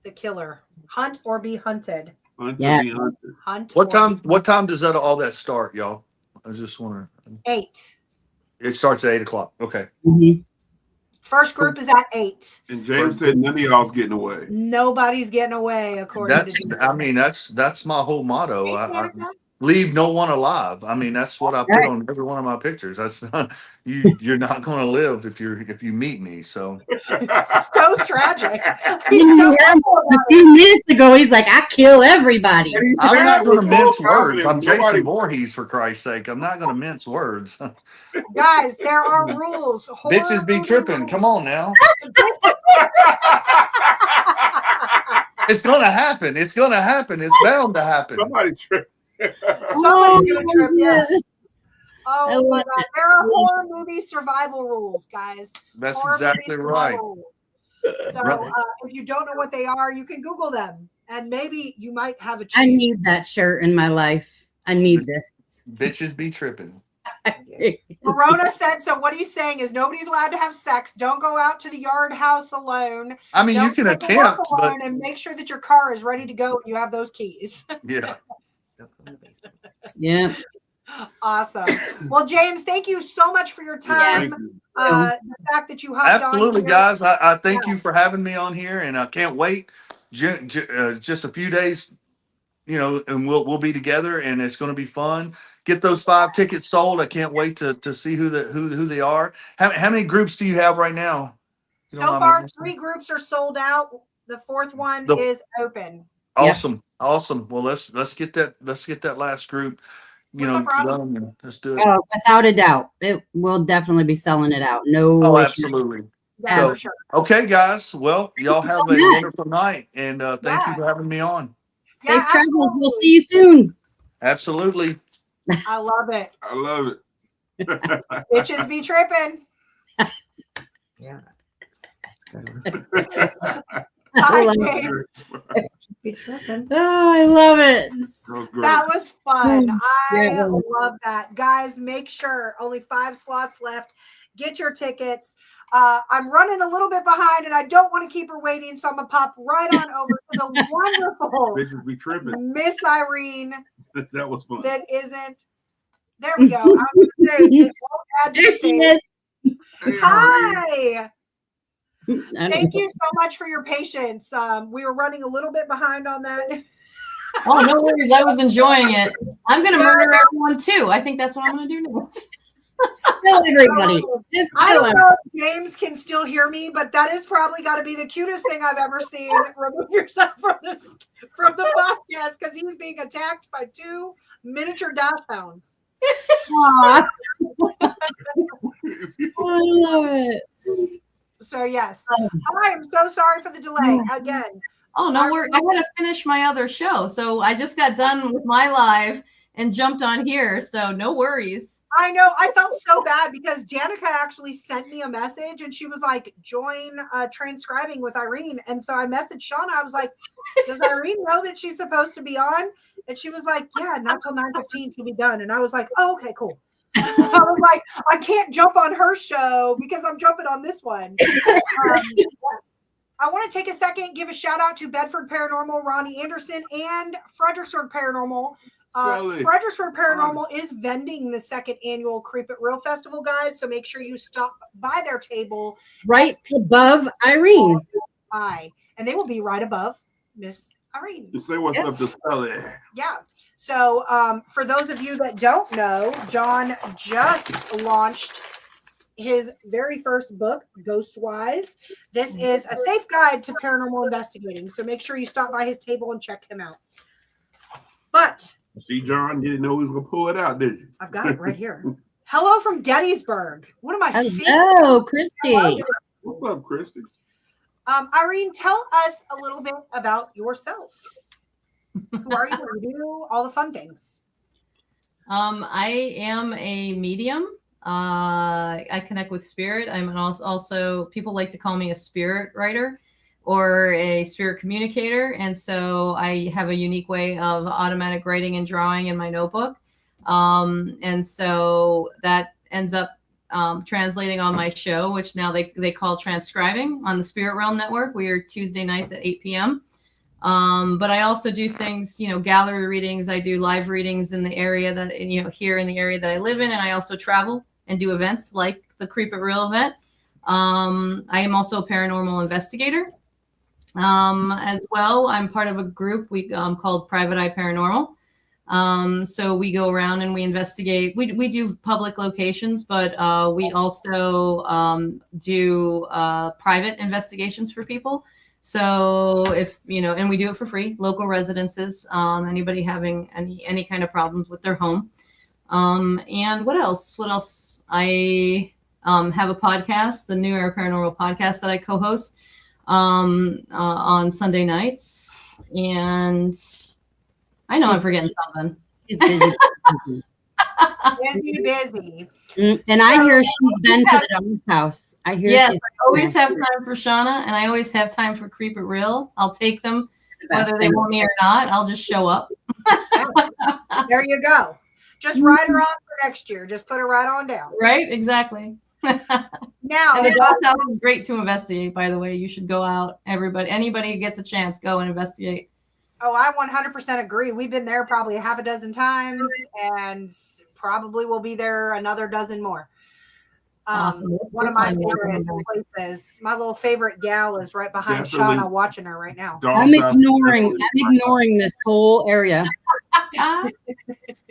the Killer. Hunt or be hunted. Hunt Yeah. or be hunted. Hunt. What time does all that start, y'all? I was just wondering. 8. It starts at 8:00. Okay. Mhm. First group is at 8. And James said none of y'all's getting away. Nobody's getting away, according to James. That's my whole motto. Hey, I Danica. leave no one alive. I mean, that's what I put Right. on every one of my pictures. That's you're not going to live if you meet me. So So tragic. You He's so heard him humble a about it. few minutes ago. He's like, I kill everybody. I'm not going to mince words. I'm Nobody- Jason Voorhees, for Christ's sake. I'm not going to mince words. Guys, there are rules. Horror Bitches be movie tripping. rules. Come on now. It's going to happen. It's going to happen. It's bound to happen. Somebody tripped. Somebody's gonna trip, yeah. I Oh my love God. There are horror movie survival rules, guys. That's Horror exactly movie right. survival rules. So Right. if you don't know what they are, you can Google them, and maybe you might have a I chance. need that shirt in my life. I need this. Bitches be tripping. Verona said, so what he's saying is nobody's allowed to have sex. Don't go out to the yard house alone. I mean, you Don't can take a walk attempt, but alone, and make sure that your car is ready to go and you have those keys. yeah. Yeah. Awesome. Well, James, thank you so much for your time. Thank you. The fact that you hopped Absolutely, on here. guys. I thank Yeah. you for having me on here, and I can't wait. Just a few days, and we'll be together, and it's going to be fun. Get those 5 tickets sold. I can't wait to see who they are. How many groups do you have right now? You don't So mind me far, asking? 3 groups are sold out. The 4th one The- is open. Awesome. Well, let's get that last group, What's up, Robbie? done, and let's do it. Oh, without a doubt. It will definitely be selling it out. No Oh, issue. absolutely. Yeah, So- for sure. Okay, guys. Well, y'all have so a much. wonderful night, and thank you Yeah. for having me on. Safe Yeah, travels. We'll absolutely. see you soon. Absolutely. I love it. I love it. Bitches be tripping. Yeah. Hi, love James. Be tripping. Oh, I love it. That was great. That was fun. I Yeah. love that. Guys, make sure only 5 slots left. Get your tickets. I'm running a little bit behind, and I don't want to keep her waiting, so I'm going to pop right on over to the wonderful Bitches be tripping. Miss Irene That was fun. that isn't. There we go. I was going to say, it won't add to There the she stage. is. Hey, Irene. Hi. I don't Thank know. you so much for your patience. We were running a little bit behind on that. Oh, no worries. I was enjoying it. I'm going to Yeah, murder everyone too. I think that's what I'm going to do next. Kill everybody. Just I kill don't everybody. know if James can still hear me, but that is probably got to be the cutest thing I've ever seen. Remove yourself from the podcast because he's being attacked by 2 miniature dash hounds. Aw. I love it. So yes, I am so sorry for the delay again. Oh, no worries. I had to finish my other show. So I just got done with my live and jumped on here. So no worries. I know. I felt so bad because Danica actually sent me a message and she was like, join transcribing with Irene. And so I messaged Shawnna. I was like, does Irene know that she's supposed to be on? And she was like, yeah, not till 9:15 she'll be done. And I was like, oh, okay, cool. I was like, I can't jump on her show because I'm jumping on this one. I want to take a second, give a shout out to Bedford Paranormal, Ronnie Anderson, and Fredericksburg Paranormal. Sally. Fredericksburg Paranormal is vending the 2nd annual Creep It Real Festival, guys. So make sure you stop by their table. Right above Irene. And they will be right above Miss Irene. You say what's up to Sally. Yeah. So for those of you that don't know, John just launched his very first book, Ghostwise. This is a safe guide to paranormal investigating. So make sure you stop by his table and check him out. But See, John, you didn't know he was gonna pull it out, did you? I've got it right here. Hello from Gettysburg. One of my Hello, Christy. What's up, Christy? Irene, tell us a little bit about yourself. Who are you? What do you do? All the fun things. I am a medium. I connect with spirit. I'm also people like to call me a spirit writer or a spirit communicator. And so I have a unique way of automatic writing and drawing in my notebook. And so that ends up translating on my show, which now they call transcribing on the Spirit Realm Network. We are Tuesday nights at 8 p.m. But I also do things, gallery readings. I do live readings in the area that, here in the area that I live in. And I also travel and do events like the Creep It Real event. I am also a paranormal investigator as well. I'm part of a group called Private Eye Paranormal. So we go around and we investigate. We do public locations, but we also do private investigations for people. So if, and we do it for free, local residences, anybody having any kind of problems with their home. And what else? I have a podcast, the New Era Paranormal podcast that I co-host on Sunday nights. And I know I'm forgetting something. She's busy. Busy. And I hear she's been to the Dom's house. I hear yes, she's I always have time for Shawnna, and I always have time for Creep It Real. I'll take them whether they want me or not. I'll just show up. There you go. Just write her on for next year. Just put her right on down. Right? Exactly. Now, and the God's house is great to investigate, by the way. You should go out. Anybody who gets a chance, go and investigate. Oh, I 100% agree. We've been there probably half a dozen times and probably will be there another dozen more. Awesome. One of my favorite places. My little favorite gal is right behind Definitely. Shawnna watching her right now. I'm ignoring this whole area.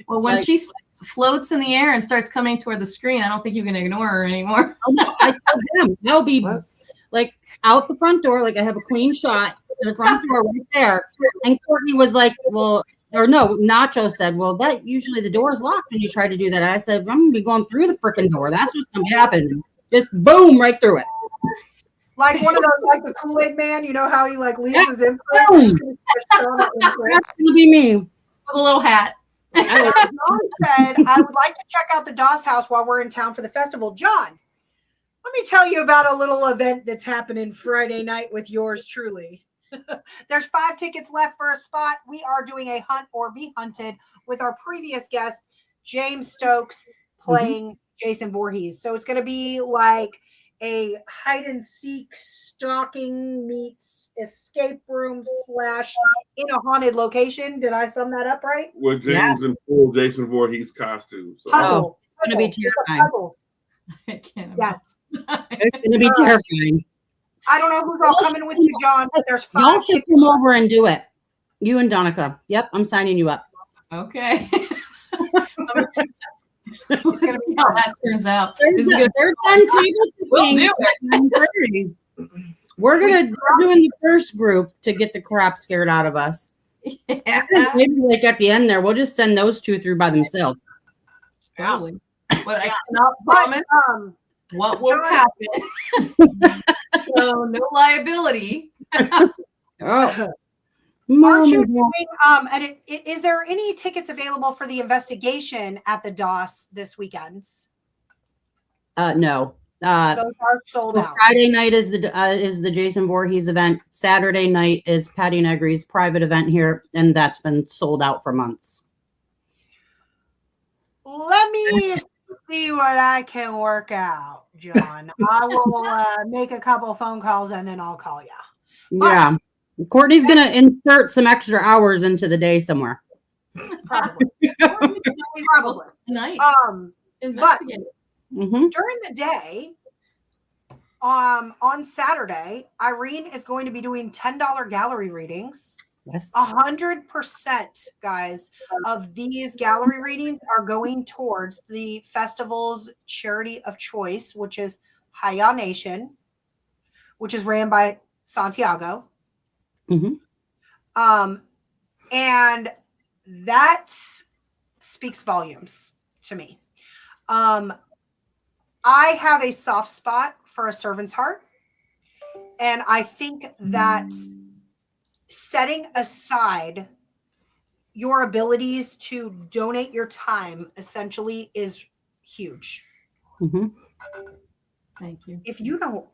Well, when she floats in the air and starts coming toward the screen, I don't think you can ignore her anymore. Oh, no, I tell them I'll be like out the front door, like I have a clean shot to the front door right there. And Courtney was like, Nacho said, well, that usually the door is locked when you try to do that. I said, I'm gonna be going through the freaking door. That's what's gonna happen. Just boom, right through it. Like one of those, like the Kool-Aid Man, you know how he like leaves his imprint? That's gonna be me. With a little hat. John said, I would like to check out the Doss house while we're in town for the festival. John, let me tell you about a little event that's happening Friday night with yours truly. There's 5 tickets left for a spot. We are doing a hunt or be hunted with our previous guest, James Stokes, playing Jason Voorhees. So it's going to be like a hide and seek stalking meets escape room / in a haunted location. Did I sum that up right? With James in full Jason Voorhees costume. So. Puzzle. It's going to be terrifying. I can't. Yes. It's going to be terrifying. I don't know who's all coming with you, John, but there's 5 Y'all should tickets. come over and do it. You and Donica. Yep, I'm signing you up. Okay. It's gonna be How fun. that turns out. They're This is good. done table We'll tipping. do it. We're doing the first group to get the crap scared out of us. Yeah. Maybe like at the end there, we'll just send those 2 through by themselves. Totally. But I cannot But, promise what will John- happen. So no liability. Oh, Aren't you doing, and is there any tickets available for the investigation at the Doss this weekend? no. Those are sold out. Friday night is the Jason Voorhees event. Saturday night is Patti Negri's private event here, and that's been sold out for months. Let me see what I can work out, John. I will make a couple phone calls and then I'll call you. Yeah. Courtney's going to insert some extra hours into the day somewhere. Probably. Probably. Tonight. During Investigate. the day, on Saturday, Irene is going to be doing $10 gallery readings. Yes. 100%, guys, of these gallery readings are going towards the festival's charity of choice, which is Haya Nation, which is ran by Santiago. Mhm. And that speaks volumes to me. I have a soft spot for a servant's heart. And I think that setting aside your abilities to donate your time essentially is huge. Mhm. Thank you. If you don't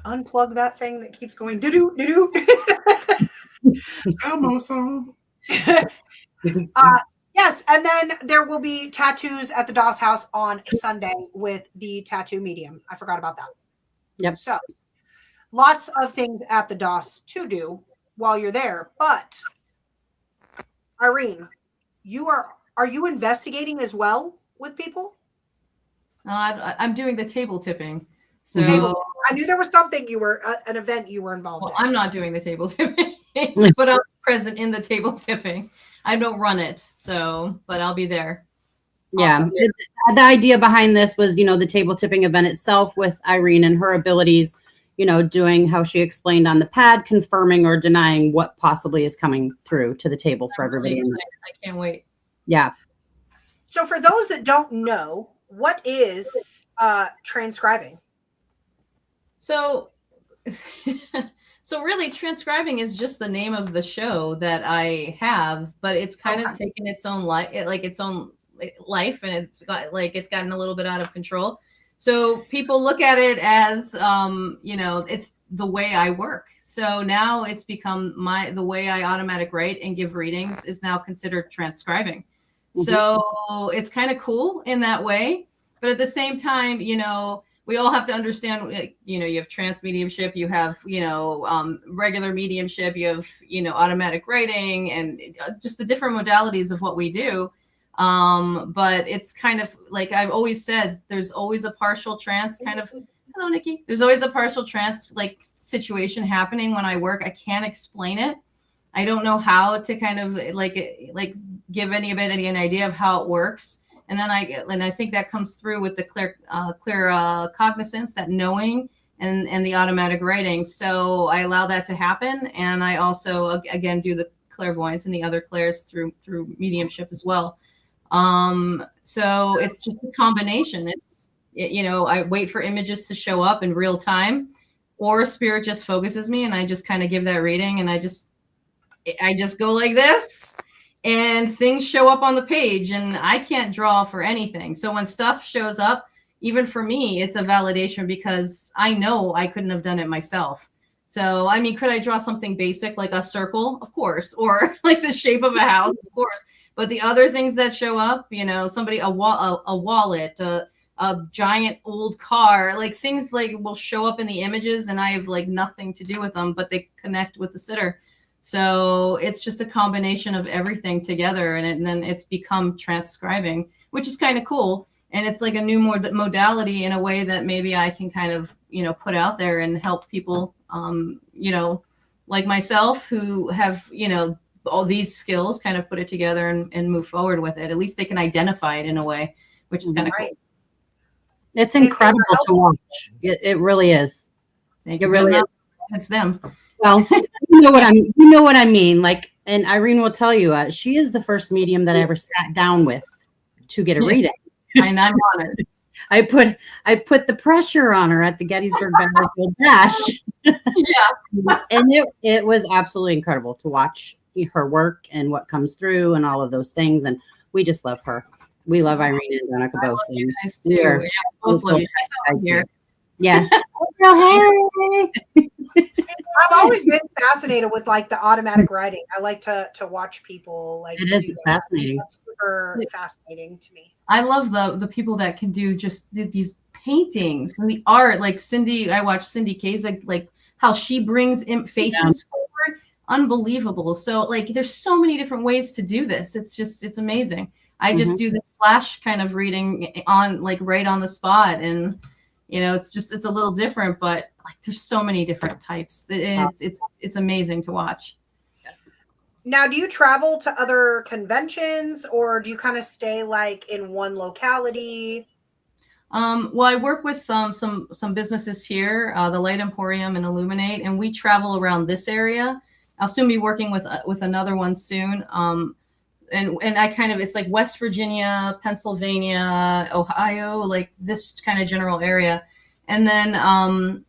unplug that thing that keeps going doo-doo, doo-doo. Almost home. Yes, and then there will be tattoos at the Doss House on Sunday with the tattoo medium. I forgot about that. Yep. So lots of things at the Doss to do while you're there. But Irene, are you investigating as well with people? I'm doing the table tipping. So I knew there was something an event you were involved well, in. I'm not doing the table tipping, but I'm present in the table tipping. I don't run it, but I'll be there. Yeah. Awesome. The idea behind this was, the table tipping event itself with Irene and her abilities, doing how she explained on the pad, confirming or denying what possibly is coming through to the table for everybody. I can't wait. Yeah. So for those that don't know, what is transcribing? So really transcribing is just the name of the show that I have, but it's kind of taken its own life, and it's gotten a little bit out of control. So people look at it as, it's the way I work. So now it's become the way I automatic write and give readings is now considered transcribing. Mm-hmm. So it's kind of cool in that way. But at the same time, we all have to understand, you have trance mediumship, you have, regular mediumship, you have, automatic writing, and just the different modalities of what we do. But it's kind of like I've always said, there's always a partial trance kind of, hello, Nikki. There's always a partial trance situation happening when I work. I can't explain it. I don't know how to kind of give anybody an idea of how it works. And then I think that comes through with the clear cognizance, that knowing, and the automatic writing. So I allow that to happen, and I also again do the clairvoyance and the other clairs through mediumship as well. So it's just a combination. I wait for images to show up in real time, or spirit just focuses me, and I just kind of give that reading, and I just go like this. And things show up on the page, and I can't draw for anything. So when stuff shows up, even for me, it's a validation because I know I couldn't have done it myself. So, I mean, could I draw something basic like a circle? Of course. Or like the shape of a house? Of course. But the other things that show up, a wallet, a giant old car, things will show up in the images, and I have nothing to do with them, but they connect with the sitter. So it's just a combination of everything together, and then it's become transcribing, which is kind of cool. And it's like a new modality in a way that maybe I can kind of, put out there and help people, like myself who have, all these skills, kind of put it together and move forward with it. At least they can identify it in a way, which is kind of cool. It's incredible to watch. It really is. It really is. It's them. Well, you know what I mean. And Irene will tell you, she is the first medium that I ever sat down with to get a reading. And I'm honored. I put the pressure on her at the Gettysburg Battlefield Bash. Yeah. And it was absolutely incredible to watch her work and what comes through and all of those things. And we just love her. We love Irene and Donica both. You guys too. Yeah, both love you guys here. Yeah. I've always been fascinated with the automatic writing. I like to watch people it is. It's fascinating. That's super fascinating to me. I love the people that can do just these paintings and the art. Like Cindy, I watch Cindy K's how she brings faces forward. Unbelievable. So there's so many different ways to do this. It's amazing. I just do the flash kind of reading on right on the spot, and it's a little different, but there's so many different types. It's amazing to watch. Now, do you travel to other conventions, or do you kind of stay like in one locality? Well, I work with some businesses here, the Light Emporium and Illuminate, and we travel around this area. I'll soon be working with another one soon. And I kind of, it's like West Virginia, Pennsylvania, Ohio, like this kind of general area. And then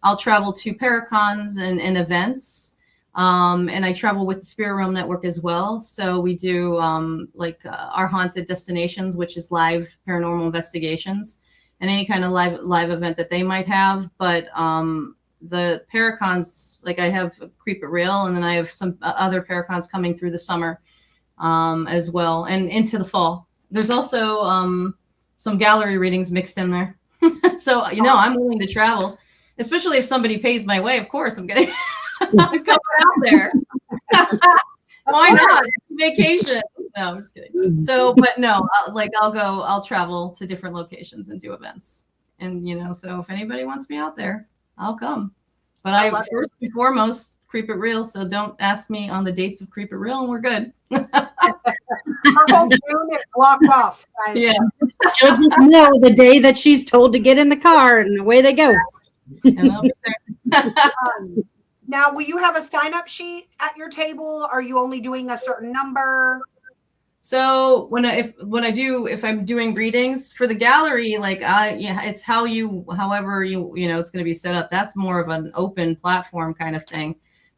I'll travel to Paracons and events. And I travel with the Spirit Realm Network as well. So we do our haunted destinations, which is live paranormal investigations and any kind of live event that they might have. But the Paracons, like I have Creep It Real, and then I have some other Paracons coming through the summer as well, and into the fall. There's also some gallery readings mixed in there. So, I'm willing to travel, especially if somebody pays my way. Of course, I'm going to go out there. Why not? Vacation. No, I'm just kidding. So, but no, I'll travel to different locations and do events. And, so if anybody wants me out there, I'll come. But I first and foremost, Creep It Real. So don't ask me on the dates of Creep It Real, and we're good. Her whole June is blocked off, guys. Yeah. She'll just know the day that she's told to get in the car, and away they go. And I'll be there. Now, will you have a sign-up sheet at your table? Are you only doing a certain number? So if I'm doing readings for the gallery, it's however it's going to be set up. That's more of an open platform kind of thing.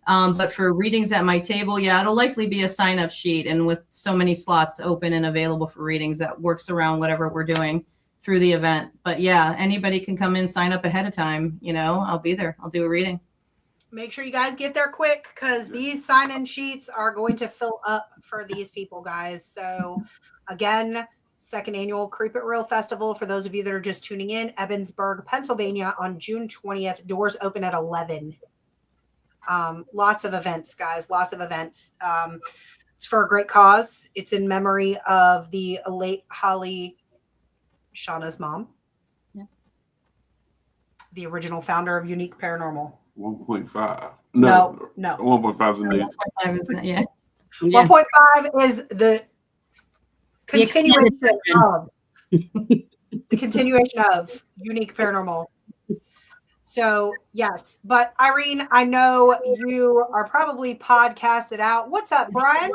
But for readings at my table, it'll likely be a sign-up sheet, and with so many slots open and available for readings, that works around whatever we're doing through the event. But anybody can come in, sign up ahead of time. I'll be there. I'll do a reading. Make sure you guys get there quick, because these sign-in sheets are going to fill up for these people, guys. So again, second annual Creep It Real Festival, for those of you that are just tuning in, Evansburg, Pennsylvania, on June 20th. Doors open at 11. Lots of events, guys. Lots of events. It's for a great cause. It's in memory of the late Holly, Shawnna's mom. Yeah. The original founder of Unique Paranormal. 1.5. No. 1.5 is a news. 1.5 is yeah. 1.5 is the continuation of Unique Paranormal. So yes, but Irene, I know you are probably podcasted out. What's up, Brian?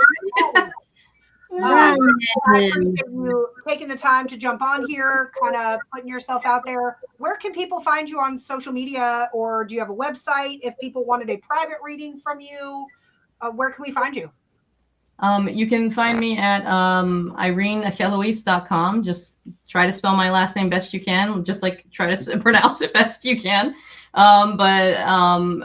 I appreciate you taking the time to jump on here, kind of putting yourself out there. Where can people find you on social media, or do you have a website? If people wanted a private reading from you, where can we find you? You can find me at ireneachelois.com. Just try to spell my last name best you can. Just try to pronounce it best you can. Pronounce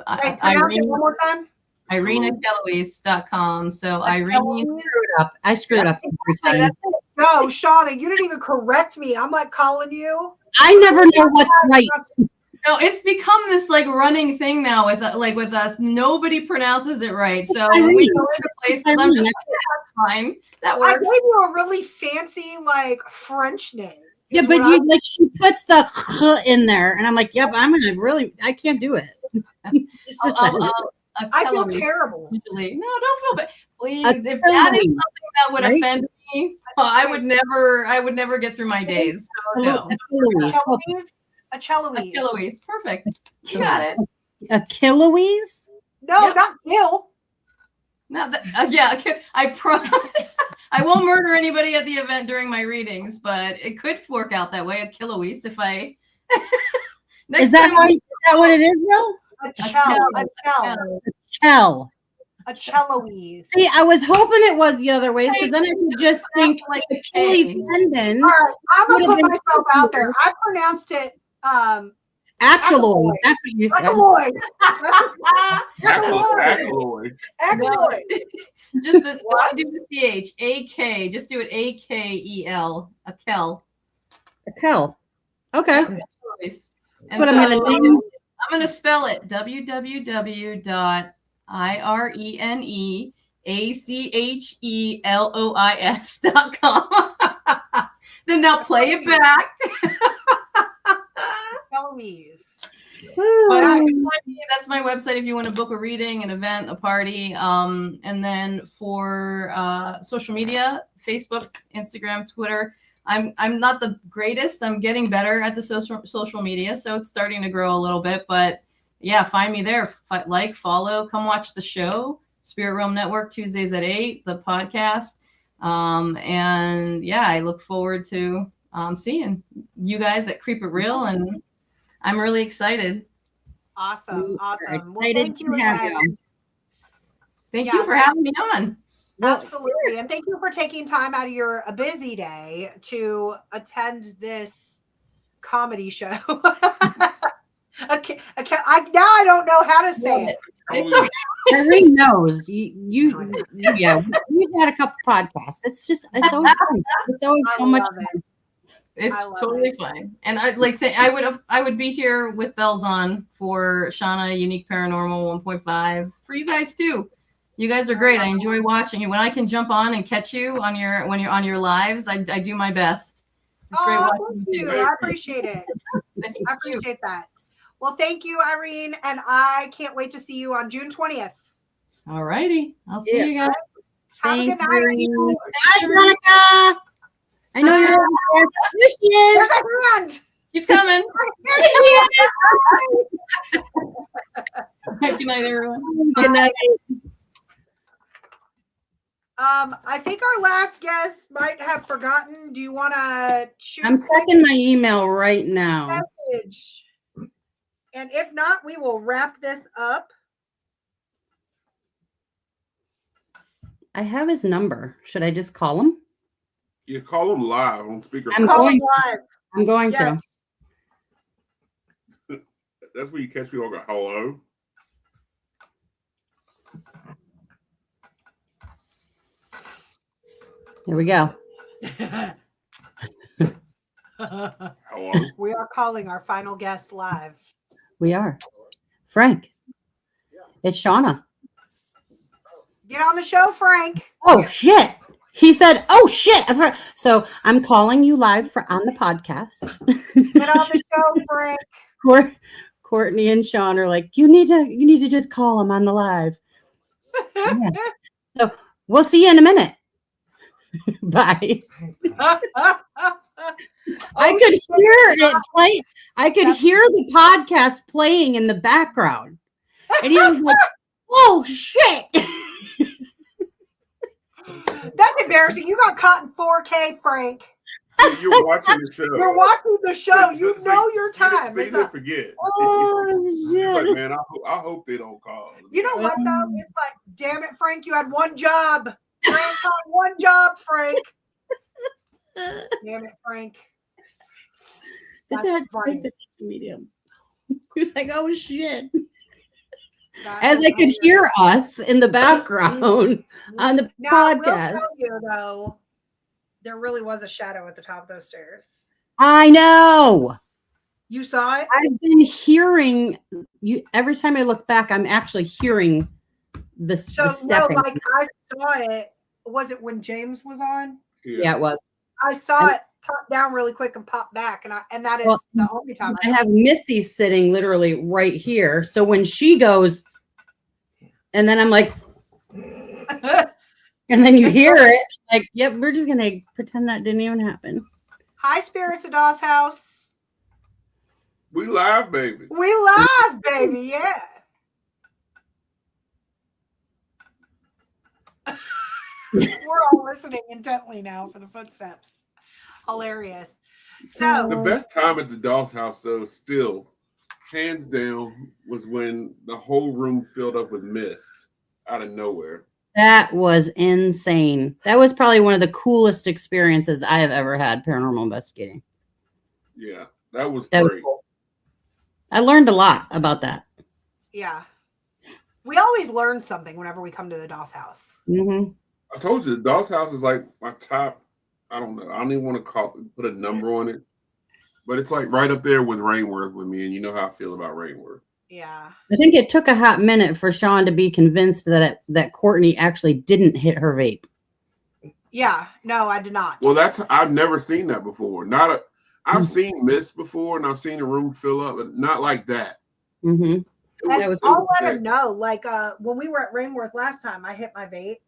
it one more time. ireneachelois.com. So Irene. I screwed up every time. No, Shawnna, you didn't even correct me. I'm calling you. I never know what's right. No, it's become this running thing now with us. Nobody pronounces it right. So when we go into places, I'm just that's fine. That works. I gave you a really fancy French name. Yeah, but she puts the in there, and I'm like, yep, I can't do it. It's just I feel terrible. Usually. No, don't feel bad. Please, if that is something that would offend me, I would never get through my days. So no. Achelois. Perfect. You got it. Achelois? No, not Gil. No, I won't murder anybody at the event during my readings, but it could work out that way. Achelois, if I. Is that what it is though? Achelois. See, I was hoping it was the other way, because then I could just think Achilles tendon. All right, I'm gonna put myself out there. I pronounced it Achelois. That's what you said. Achelois. Just do the CH. AK. Just do it AKEL. Akel. Okay. And but so I'm going to spell it www.ireneachelois.com. Then now play it back. Achelois. But that's my website if you want to book a reading, an event, a party. And then for social media, Facebook, Instagram, Twitter. I'm not the greatest. I'm getting better at the social media, so it's starting to grow a little bit. But yeah, find me there. Like, follow, come watch the show. Spirit Realm Network, Tuesdays at 8, the podcast. And yeah, I look forward to seeing you guys at Creep It Real, and I'm really excited. Awesome. Excited Well, thank to you have again. you. Thank you for having me on. Absolutely. And thank you for taking time out of your busy day to attend this comedy show. Okay, now I don't know how to say it. It's okay. Irene knows. Yeah, we've had a couple podcasts. It's always fun. It's always so much fun. It's totally fine. And I'd like to I would be here with bells on for Shawnna Unique Paranormal 1.5 for you guys too. You guys are great. I enjoy watching you. When I can jump on and catch you when you're on your lives, I do my best. It's great watching you. I appreciate it. I appreciate that. Well, thank you, Irene, and I can't wait to see you on June 20th. All righty. I'll see you guys. Have a good night. Irene. Bye, Monica. I know you're over there. Here she is. There's a hand. She's coming. There she is. Good night, everyone. Good night. I think our last guest might have forgotten. Do you want to shoot? I'm checking my email right now. Message. And if not, we will wrap this up. I have his number. Should I just call him? You call him live on speaker. I'm going to. That's where you catch me on go, hello. Here we go. Hello. We are calling our final guest live. We are. Frank. It's Shawnna. Get on the show, Frank. Oh, shit. He said, oh, shit. So I'm calling you live on the podcast. Get on the show, Frank. Courtney and Sean are like, you need to just call him on the live. Yeah. So we'll see you in a minute. Bye. I could hear it play. I could hear the podcast playing in the background. And he was like, oh, shit. That's embarrassing. You got caught in 4K, Frank. You're watching the show. You're watching the show. You know your time. So you didn't forget. Oh, shit. Like, man, I hope they don't call. You know what, though? It's like, damn it, Frank, you had one job. Frank had one job, Frank. Damn it, Frank. That's the medium. He was like, oh, shit. As I could hear us in the background on the podcast. I will tell you, though, there really was a shadow at the top of those stairs. I know. You saw it? I've been hearing you every time I look back. I'm actually hearing the stepping. No, like I saw it. Was it when James was on? Yeah, it was. I saw it pop down really quick and pop back, and that is the only time I have Missy sitting literally right here. So when she goes, and then I'm like, and then you hear it, like, yep, we're just gonna pretend that didn't even happen. Hi, Spirits of Doss House. We live, baby. We live, baby. Yeah. We're all listening intently now for the footsteps. Hilarious. So the best time at the Doss House, though, still, hands down, was when the whole room filled up with mist out of nowhere. That was insane. That was probably one of the coolest experiences I have ever had paranormal investigating. Yeah, that was great. Was cool. I learned a lot about that. Yeah. We always learn something whenever we come to the Doss House. Mm-hmm. I told you, the Doss House is like my top, I don't know, I don't even want to put a number on it, but it's like right up there with Rainworth with me, and you know how I feel about Rainworth. Yeah. I think it took a hot minute for Sean to be convinced that Courtney actually didn't hit her vape. Yeah. No, I did not. Well, I've never seen that before. I've seen mist before, and I've seen a room fill up, but not like that. Mm-hmm. And That was I'll let him know. Like when we were at Rainworth last time, I hit my vape,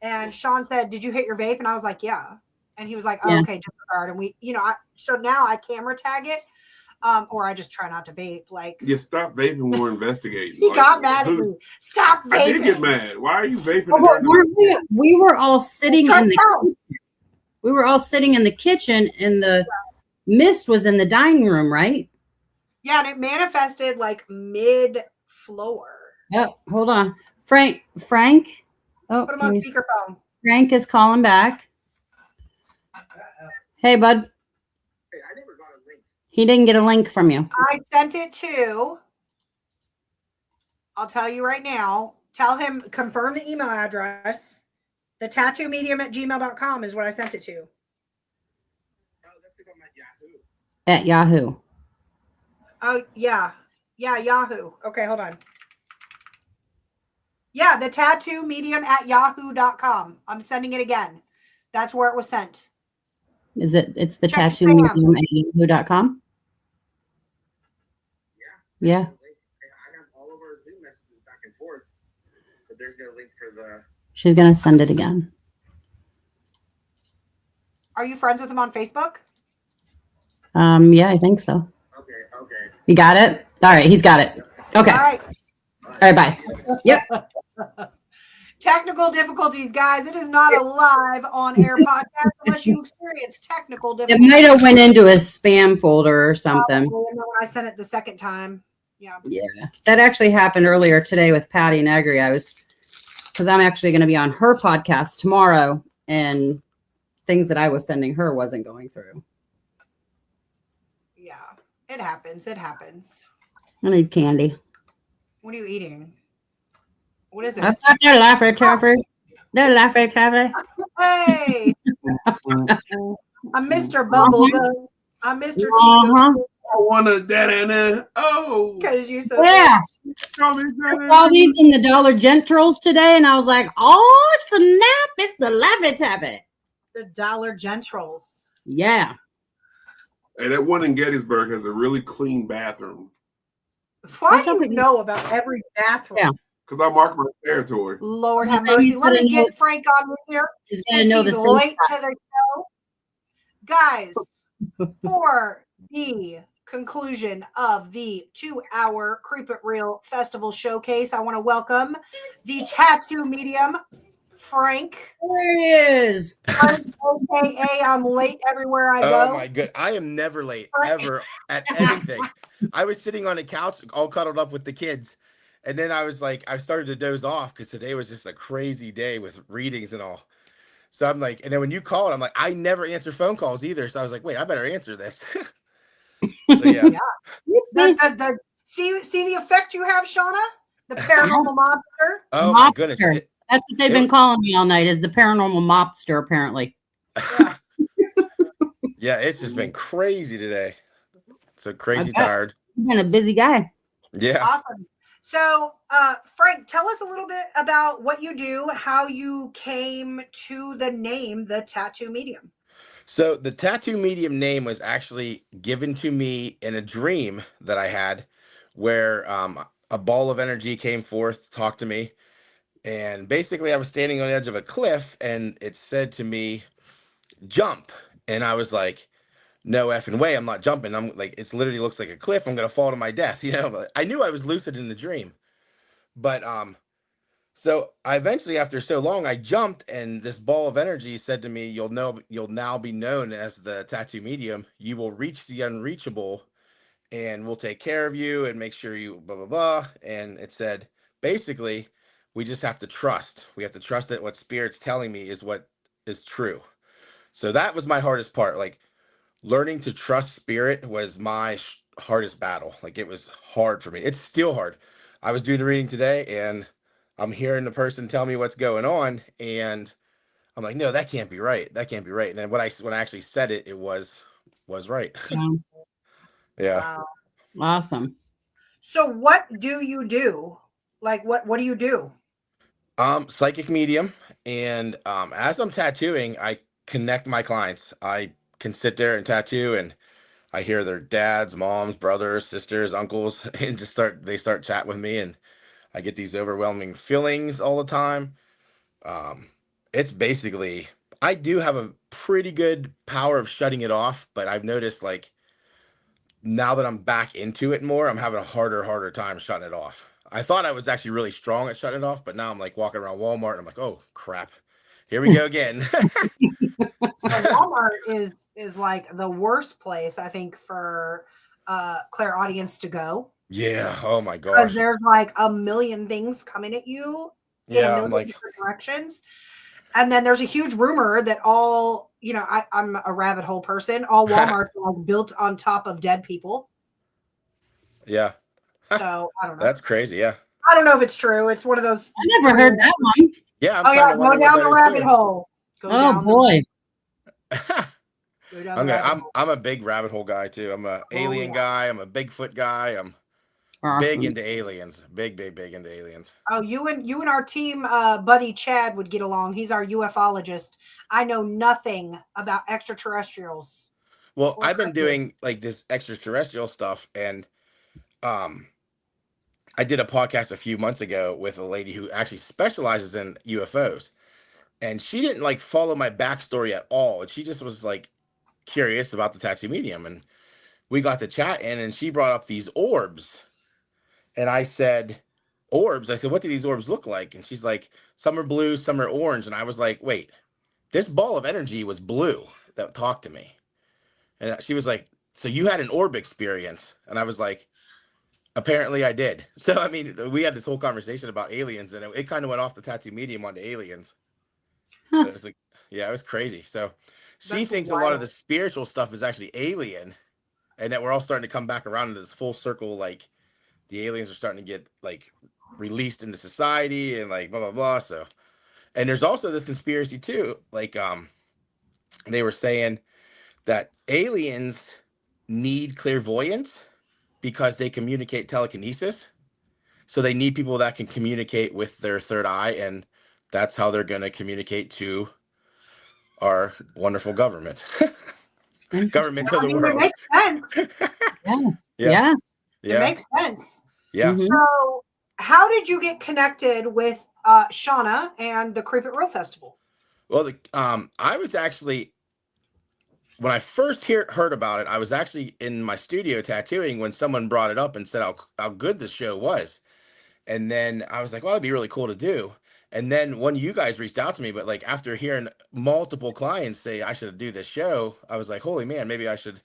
and Sean said, "Did you hit your vape?" And I was like, "Yeah." And he was like, "Oh, Yeah. okay, disregard." And we, so now I camera tag it, or I just try not to vape. Like, Yeah, stop vaping. We're investigating. he Like, got mad at who- me. Stop vaping. I did get mad. Why are you vaping? Well, during the- we were all sitting Shut in the down. we were all sitting in the kitchen, and the mist was in the dining room, right? Yeah, and it manifested like mid floor. Oh, hold on, Frank. Oh, Put him on speakerphone. Frank is calling back. Hey, bud. Hey, I never got a link. He didn't get a link from you. I sent it to. I'll tell you right now. Tell him, confirm the email address. The tattoo medium at gmail.com is what I sent it to. Oh, that's because I'm at Yahoo. At Yahoo. Oh, yeah. Yeah, Yahoo. Okay, hold on. Yeah, the tattoo medium at yahoo.com. I'm sending it again. That's where it was sent. Is it? It's the Check tattoo spam. medium at yahoo.com. Yeah. I have all of our Zoom messages back and forth, but there's no link for the. She's gonna send it again. Are you friends with him on Facebook? Yeah, I think so. Okay. You got it? All right, he's got it. Okay. All right. All right, bye. Yep. Technical difficulties, guys. It is not a live on-air podcast unless you experience technical It difficulties. might have went into his spam folder or something. And then when I sent it the second time. Yeah. Yeah. That actually happened earlier today with Patti Negri. Because I'm actually going to be on her podcast tomorrow, and things that I was sending her wasn't going through. Yeah. It happens. It happens. I need candy. What are you eating? What is it? I've got their Laffy Taffy. Their Laffy Taffy. Hey. I'm Mr. Bubblegum. I'm Mr. Uh-huh. Cheetos. I want to that. Oh, Because you so Yeah. show me I that. saw these in the Dollar Generals today, and I was like, oh, snap. It's the Laffy Taffy. the Dollar Generals. Yeah. Hey, that one in Gettysburg has a really clean bathroom. Why What's do up you with you? know about every bathroom? Yeah. Because I mark my territory. Lord You have said mercy. you Let me couldn't get Frank on here. He's got to Since know he's the late same to the show. Guys, for the conclusion of the 2-hour Creep It Real Festival Showcase, I want to welcome the tattoo medium, Frank. There he is. AKA I'm late everywhere I go. Oh my good! I am never late ever at anything. I was sitting on a couch, all cuddled up with the kids, and then I was like, I started to doze off because today was just a crazy day with readings and all. So I'm like, and then when you called, I'm like, I never answer phone calls either. So I was like, wait, I better answer this. So yeah. See the effect you have, Shawnna? The paranormal monster. Oh my goodness. Mobster. That's what they've been calling me all night, is the paranormal mobster, apparently. Yeah, it's just been crazy today. So crazy bet. tired. You've been a busy guy. Yeah. Awesome. So, Frank, tell us a little bit about what you do, how you came to the name, the Tattoo Medium. So the tattoo medium name was actually given to me in a dream that I had, where a ball of energy came forth, talked to me, and basically I was standing on the edge of a cliff, and it said to me, "Jump," and I was like, "No effing way, I'm not jumping. I'm like, it's literally looks like a cliff. I'm gonna fall to my death." But I knew I was lucid in the dream, but so I eventually, after so long, I jumped, and this ball of energy said to me, you'll now be known as the tattoo medium. You will reach the unreachable, and we'll take care of you and make sure you blah, blah, blah." And it said, basically, we just have to trust. We have to trust that what Spirit's telling me is what is true. So that was my hardest part. Like, learning to trust Spirit was my hardest battle. Like, it was hard for me. It's still hard. I was doing the reading today, and I'm hearing the person tell me what's going on, and I'm like, no, that can't be right. That can't be right. And then when I actually said it, it was right. Yeah. Wow. Awesome. So, what do you do? Like, what do you do? Psychic medium, and as I'm tattooing, I connect my clients. I can sit there and tattoo, and I hear their dads, moms, brothers, sisters, uncles, and they start chatting with me, and I get these overwhelming feelings all the time. Um, it's basically, I do have a pretty good power of shutting it off, but I've noticed like now that I'm back into it more, I'm having a harder time shutting it off. I thought I was actually really strong at shutting it off, but now I'm like walking around Walmart and I'm like, oh crap, here we go again. So Walmart is like the worst place, I think, for clairaudience to go. Yeah. Oh my Because gosh. there's like a million things coming at you in a Yeah. I'm million like, different directions. And then there's a huge rumor that all, you know, I'm a rabbit hole person. All Walmarts are like built on top of dead people. yeah, So I don't know. that's crazy. Yeah. I don't know if it's true. It's one of those. I never heard that one. Yeah. I'm Oh yeah, starting to wonder go what down that the is, rabbit too. hole. Go Oh down boy. Go down the rabbit hole. I'm a big rabbit hole guy too. I'm a alien guy. I'm a Bigfoot guy. I'm big Awesome. into aliens. Big into aliens. Oh, you and our team buddy Chad would get along. He's our ufologist. I know nothing about extraterrestrials. Well, Or I've been cryptids. doing like this extraterrestrial stuff, and I did a podcast a few months ago with a lady who actually specializes in UFOs, and she didn't like follow my backstory at all, and she just was like curious about the tattoo medium, and we got to chatting, and she brought up these orbs, and I said, orbs? I said, what do these orbs look like? And she's like, some are blue, some are orange, and I was like, wait, this ball of energy was blue that talked to me. And she was like, so you had an orb experience? And I was like, apparently I did. So, I mean, we had this whole conversation about aliens, and it kind of went off the tattoo medium onto aliens. Huh. So it was like, yeah, it was crazy. So she That's thinks a lot of wild. the spiritual stuff is actually alien, and that we're all starting to come back around to this full circle. Like the aliens are starting to get like released into society and like blah, blah, blah. So, and there's also this conspiracy too. Like, they were saying that aliens need clairvoyance because they communicate telekinesis. So they need people that can communicate with their third eye, and that's how they're going to communicate to our wonderful government. Government of I the mean, it world. makes sense. Yeah. It makes sense. Yeah. Mhm. So, how did you get connected with Shawnna and the Creep It Real Festival? Well, I was actually, when I first heard about it, I was actually in my studio tattooing when someone brought it up and said how good the show was. And then I was like, well, that'd be really cool to do. And then when you guys reached out to me, but like after hearing multiple clients say I should do this show, I was like, holy man, maybe I should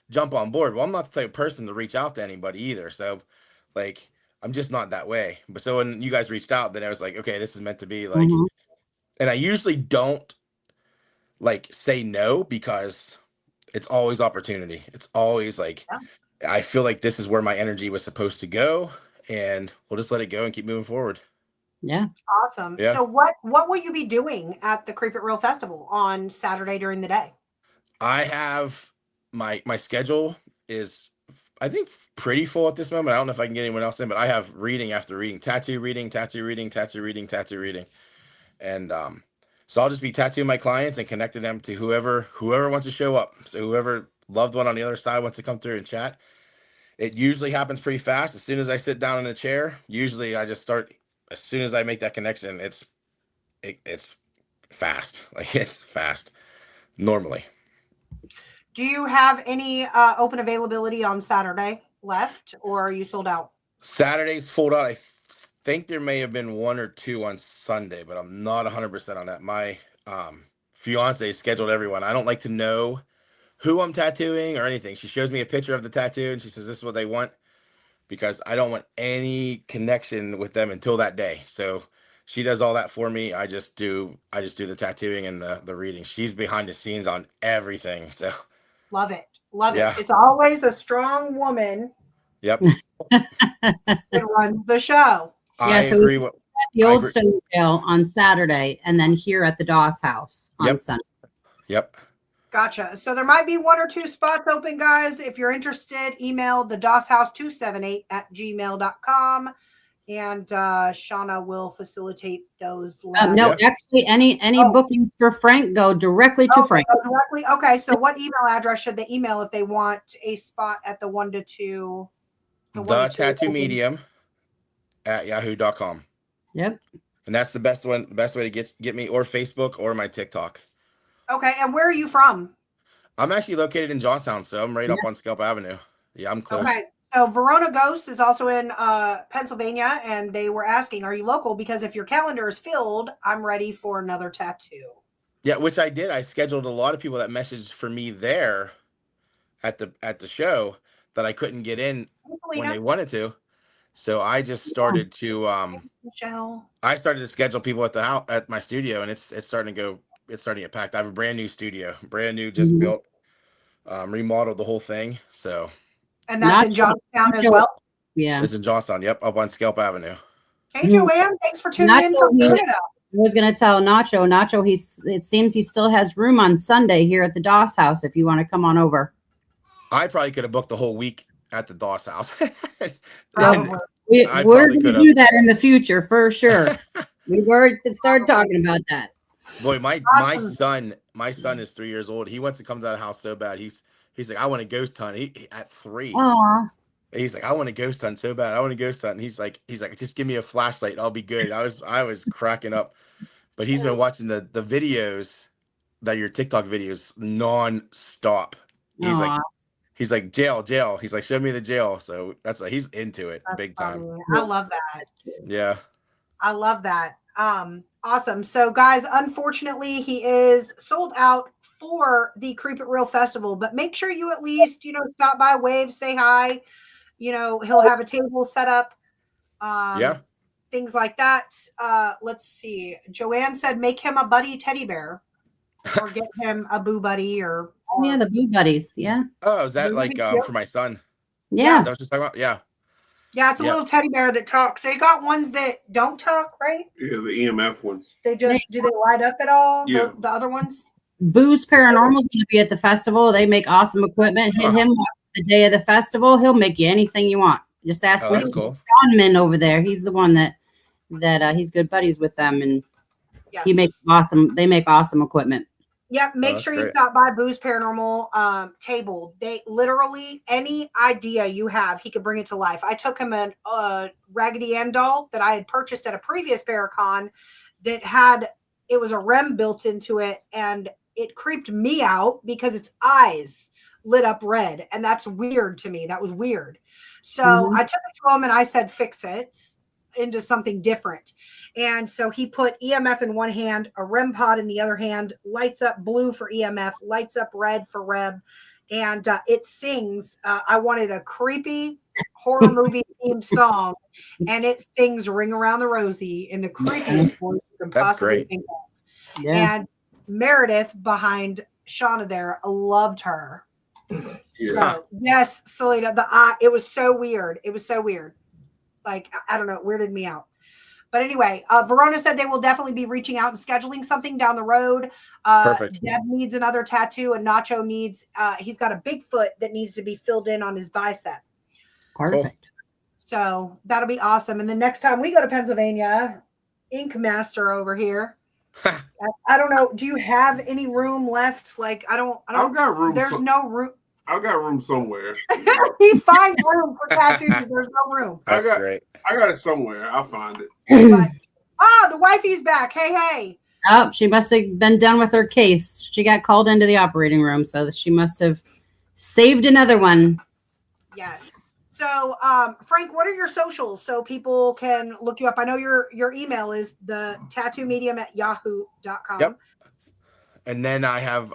jump on board. Well, I'm not the type of person to reach out to anybody either. So like, I'm just not that way. But so when you guys reached out, then I was like, okay, this is meant to be like, Mhm. and I usually don't like say no because it's always opportunity. It's always like, I feel like this is where my energy was supposed to go, and we'll just let it go and keep moving forward. Yeah. Awesome. Yeah. So, what will you be doing at the Creep It Real Festival on Saturday during the day? I have my schedule is, I think, pretty full at this moment. I don't know if I can get anyone else in, but I have reading after reading, tattoo reading, tattoo reading, tattoo reading, tattoo reading. And so I'll just be tattooing my clients and connecting them to whoever wants to show up. So whoever loved one on the other side wants to come through and chat. It usually happens pretty fast. As soon as I sit down in a chair, usually I just start, as soon as I make that connection, it's fast. Like it's fast normally. Do you have any open availability on Saturday left, or are you sold out? Saturday's full out. I think there may have been one or two on Sunday, but I'm not 100% on that. My fiance scheduled everyone. I don't like to know who I'm tattooing or anything. She shows me a picture of the tattoo and she says, this is what they want, because I don't want any connection with them until that day. So she does all that for me. I just do the tattooing and the reading. She's behind the scenes on everything. So Love it. Yeah. It's always a strong woman yep. that runs the show. Yeah, I so agree. he's at the Old Stone Jail on Saturday, and then here at the Doss House on Sunday. Yep. Gotcha. So there might be one or two spots open, guys. If you're interested, email the DOSHouse278 @gmail.com. and Shawnna will facilitate those. Last. No, actually, any bookings for Frank go directly to Frank. Go directly. Okay, so what email address should they email if they want a spot at the 1 to 2? The Tattoo Medium at yahoo.com. Yep. And that's the best way to get me, or Facebook or my TikTok. Okay, and where are you from? I'm actually located in Johnstown, so I'm right up on Scalp Avenue. Yeah, I'm close. Okay, so Verona Ghost is also in Pennsylvania, and they were asking, are you local? Because if your calendar is filled, I'm ready for another tattoo. Yeah, which I did. I scheduled a lot of people that messaged for me there at the show that I couldn't get in when they wanted to. So I just started to I started to schedule people at the house, at my studio, and it's starting to get packed. I have a brand new studio, just built, remodeled the whole thing. So, and that's in Johnstown as well. Yeah, it's in Johnstown. Yep, up on Scalp Avenue. Hey Joanne, thanks for tuning in from Canada. I was going to tell Nacho, it seems he still has room on Sunday here at the Doss House if you want to come on over. I probably could have booked the whole week at the Doss House. We're going to do that in the future for sure. We were to start talking about that. Boy, my son is 3 years old. He wants to come to that house so bad. He's like, I want a ghost hunt. He at 3. Aww. He's like, I want a ghost hunt so bad. I want a ghost hunt. And he's like, just give me a flashlight. I'll be good. I was cracking up. But he's been watching the videos, that your TikTok videos, non-stop. He's like, jail. He's like, show me the jail. So that's like, he's into it big time. I love that. Yeah. I love that. Awesome. So guys, unfortunately, he is sold out for the Creep It Real Festival, but make sure you at least, stop by, wave, say hi. He'll have a table set up. Things like that. Let's see. Joanne said, make him a buddy teddy bear or get him a boo buddy or yeah, the boo buddies. Yeah. Oh, is that like for my son? Yeah. Is that what you're talking about? Yeah. Yeah, it's a little teddy bear that talks. They got ones that don't talk, right? Yeah, the EMF ones. Do they light up at all? Yeah. The other ones? Boo's Paranormal is going to be at the festival. They make awesome equipment. Hit him up the day of the festival. He'll make you anything you want. Just ask Mr. Seanman over there. He's the one that he's good buddies with them, and he makes awesome. They make awesome equipment. Yep. Make sure you stop by Boo's Paranormal table. They literally, any idea you have, he could bring it to life. I took him a Raggedy Ann doll that I had purchased at a previous Paracon that it was a REM built into it, and it creeped me out because its eyes lit up red, and that's weird to me. That was weird. So I took it to him and I said, fix it into something different. And so he put EMF in one hand, a REM pod in the other hand, lights up blue for EMF, lights up red for REM, and it sings. I wanted a creepy horror movie themed song, and it sings Ring Around the Rosie in the creepiest voice you can possibly think of. Yeah. And Meredith behind Shawnna there loved her. Yeah. So, yes, Selena, it was so weird. It was so weird. Like, I don't know, it weirded me out. But anyway, Verona said they will definitely be reaching out and scheduling something down the road. Perfect. Deb needs another tattoo, and Nacho needs, he's got a Bigfoot that needs to be filled in on his bicep. Perfect. Cool. So that'll be awesome. And the next time we go to Pennsylvania, Ink Master over here. I don't know. Do you have any room left? Like, I don't. I've got room. There's no room. I've got room somewhere. He find room for tattoos. There's no room. That's great. I got it somewhere. I'll find it. The wifey's back. Hey. Oh, she must have been done with her case. She got called into the operating room, so she must have saved another one. Yes. So, Frank, what are your socials so people can look you up? I know your email is the tattoo medium at yahoo.com. Yep. And then I have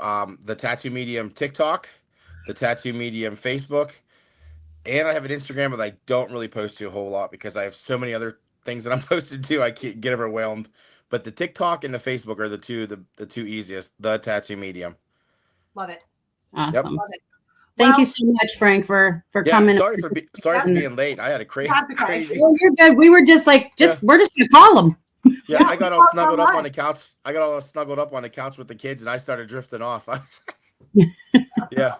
the Tattoo Medium TikTok, the Tattoo Medium Facebook, and I have an Instagram that I don't really post to a whole lot because I have so many other things that I'm posted to. I can't get overwhelmed. But the TikTok and the Facebook are the two easiest. The Tattoo Medium. Love it. Awesome. Yep. Love it. Thank you so much, Frank, for coming. Sorry for being late. I had a crazy. Well, you're good. We were just like, we're just gonna call him. Yeah, I got all snuggled up on the couch. With the kids, and I started drifting off. Yeah,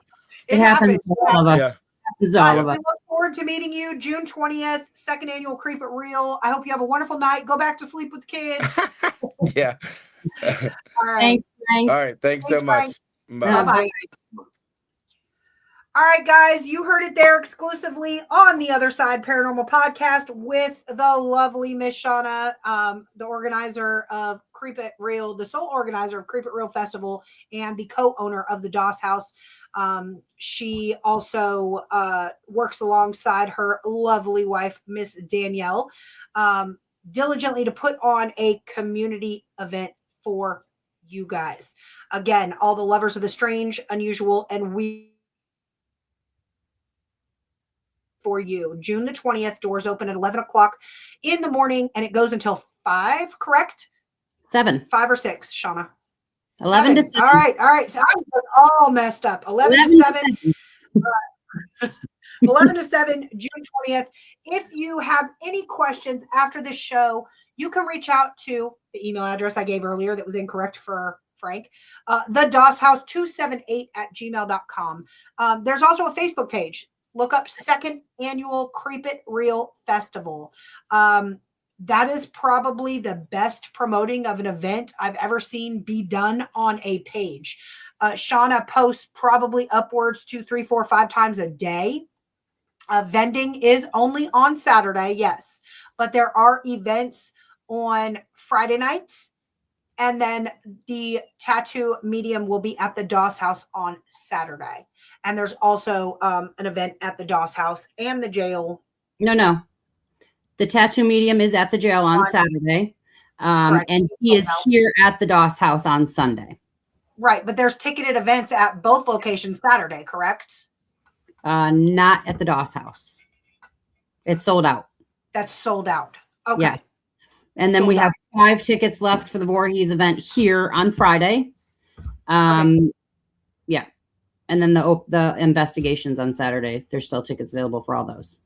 it happens to all of us. Yeah. It happens to all of us. We look forward to meeting you June 20th, second annual Creep It Real. I hope you have a wonderful night. Go back to sleep with the kids. Yeah. All right. Thanks, Frank. All right. Thanks so Frank. much. Yeah, Bye. Bye-bye. All right, guys, you heard it there exclusively on the Other Side Paranormal Podcast with the lovely Miss Shawnna, the organizer of Creep It Real, the sole organizer of Creep It Real Festival, and the co-owner of the Doss House. She also works alongside her lovely wife, Miss Danielle, diligently to put on a community event for you guys. Again, all the lovers of the strange, unusual, and weird for you. June the 20th, doors open at 11 o'clock in the morning, and it goes until 5, correct? 7. 5 or 6, Shawnna? 11 to 7. All right. So I'm all messed up. 11 to 7. 11 to 7, June 20th. If you have any questions after this show, you can reach out to the email address I gave earlier that was incorrect for Frank, the dosshouse278@gmail.com. There's also a Facebook page. Look up second annual Creep It Real Festival. That is probably the best promoting of an event I've ever seen be done on a page. Shawnna posts probably upwards to 3, 4, 5 times a day. Vending is only on Saturday, yes, but there are events on Friday night, and then the tattoo medium will be at the Doss House on Saturday. And there's also an event at the Doss House and the jail. No. The tattoo medium is at the jail on Saturday. And he is here at the Doss House on Sunday. Right. But there's ticketed events at both locations Saturday, correct? Not at the Doss House. It's sold out. That's sold out. Okay. Yes. And then we have 5 tickets left for the Voorhees event here on Friday. Yeah. And then the investigations on Saturday. There's still tickets available for all those.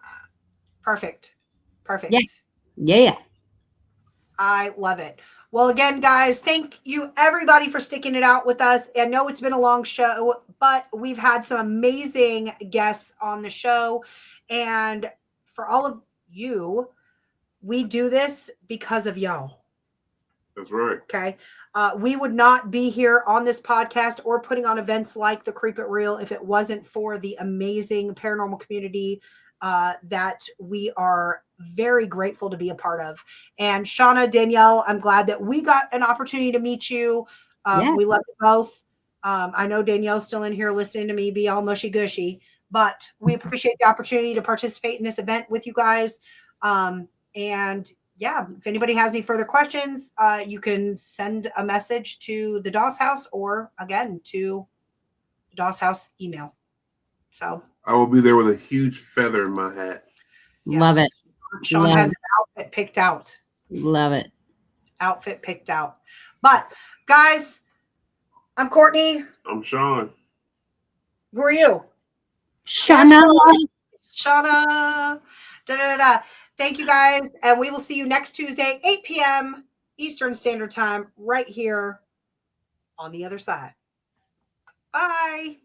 Perfect. Yeah. I love it. Well, again, guys, thank you everybody for sticking it out with us. I know it's been a long show, but we've had some amazing guests on the show. And for all of you, we do this because of y'all. That's right. Okay. We would not be here on this podcast or putting on events like the Creep It Real if it wasn't for the amazing paranormal community that we are very grateful to be a part of. And Shawnna, Danielle, I'm glad that we got an opportunity to meet you. Yes. We love you both. I know Danielle's still in here listening to me be all mushy gushy, but we appreciate the opportunity to participate in this event with you guys. And yeah, if anybody has any further questions, you can send a message to the Doss House or again to the Doss House email. So I will be there with a huge feather in my hat. Yes. Love it. Sean has an outfit picked out. Love it. Outfit picked out. But guys, I'm Courtney. I'm Sean. Who are you? Shawnna. Shawnna. Thank you guys. And we will see you next Tuesday, 8 p.m. Eastern Standard Time, right here on the other side. Bye.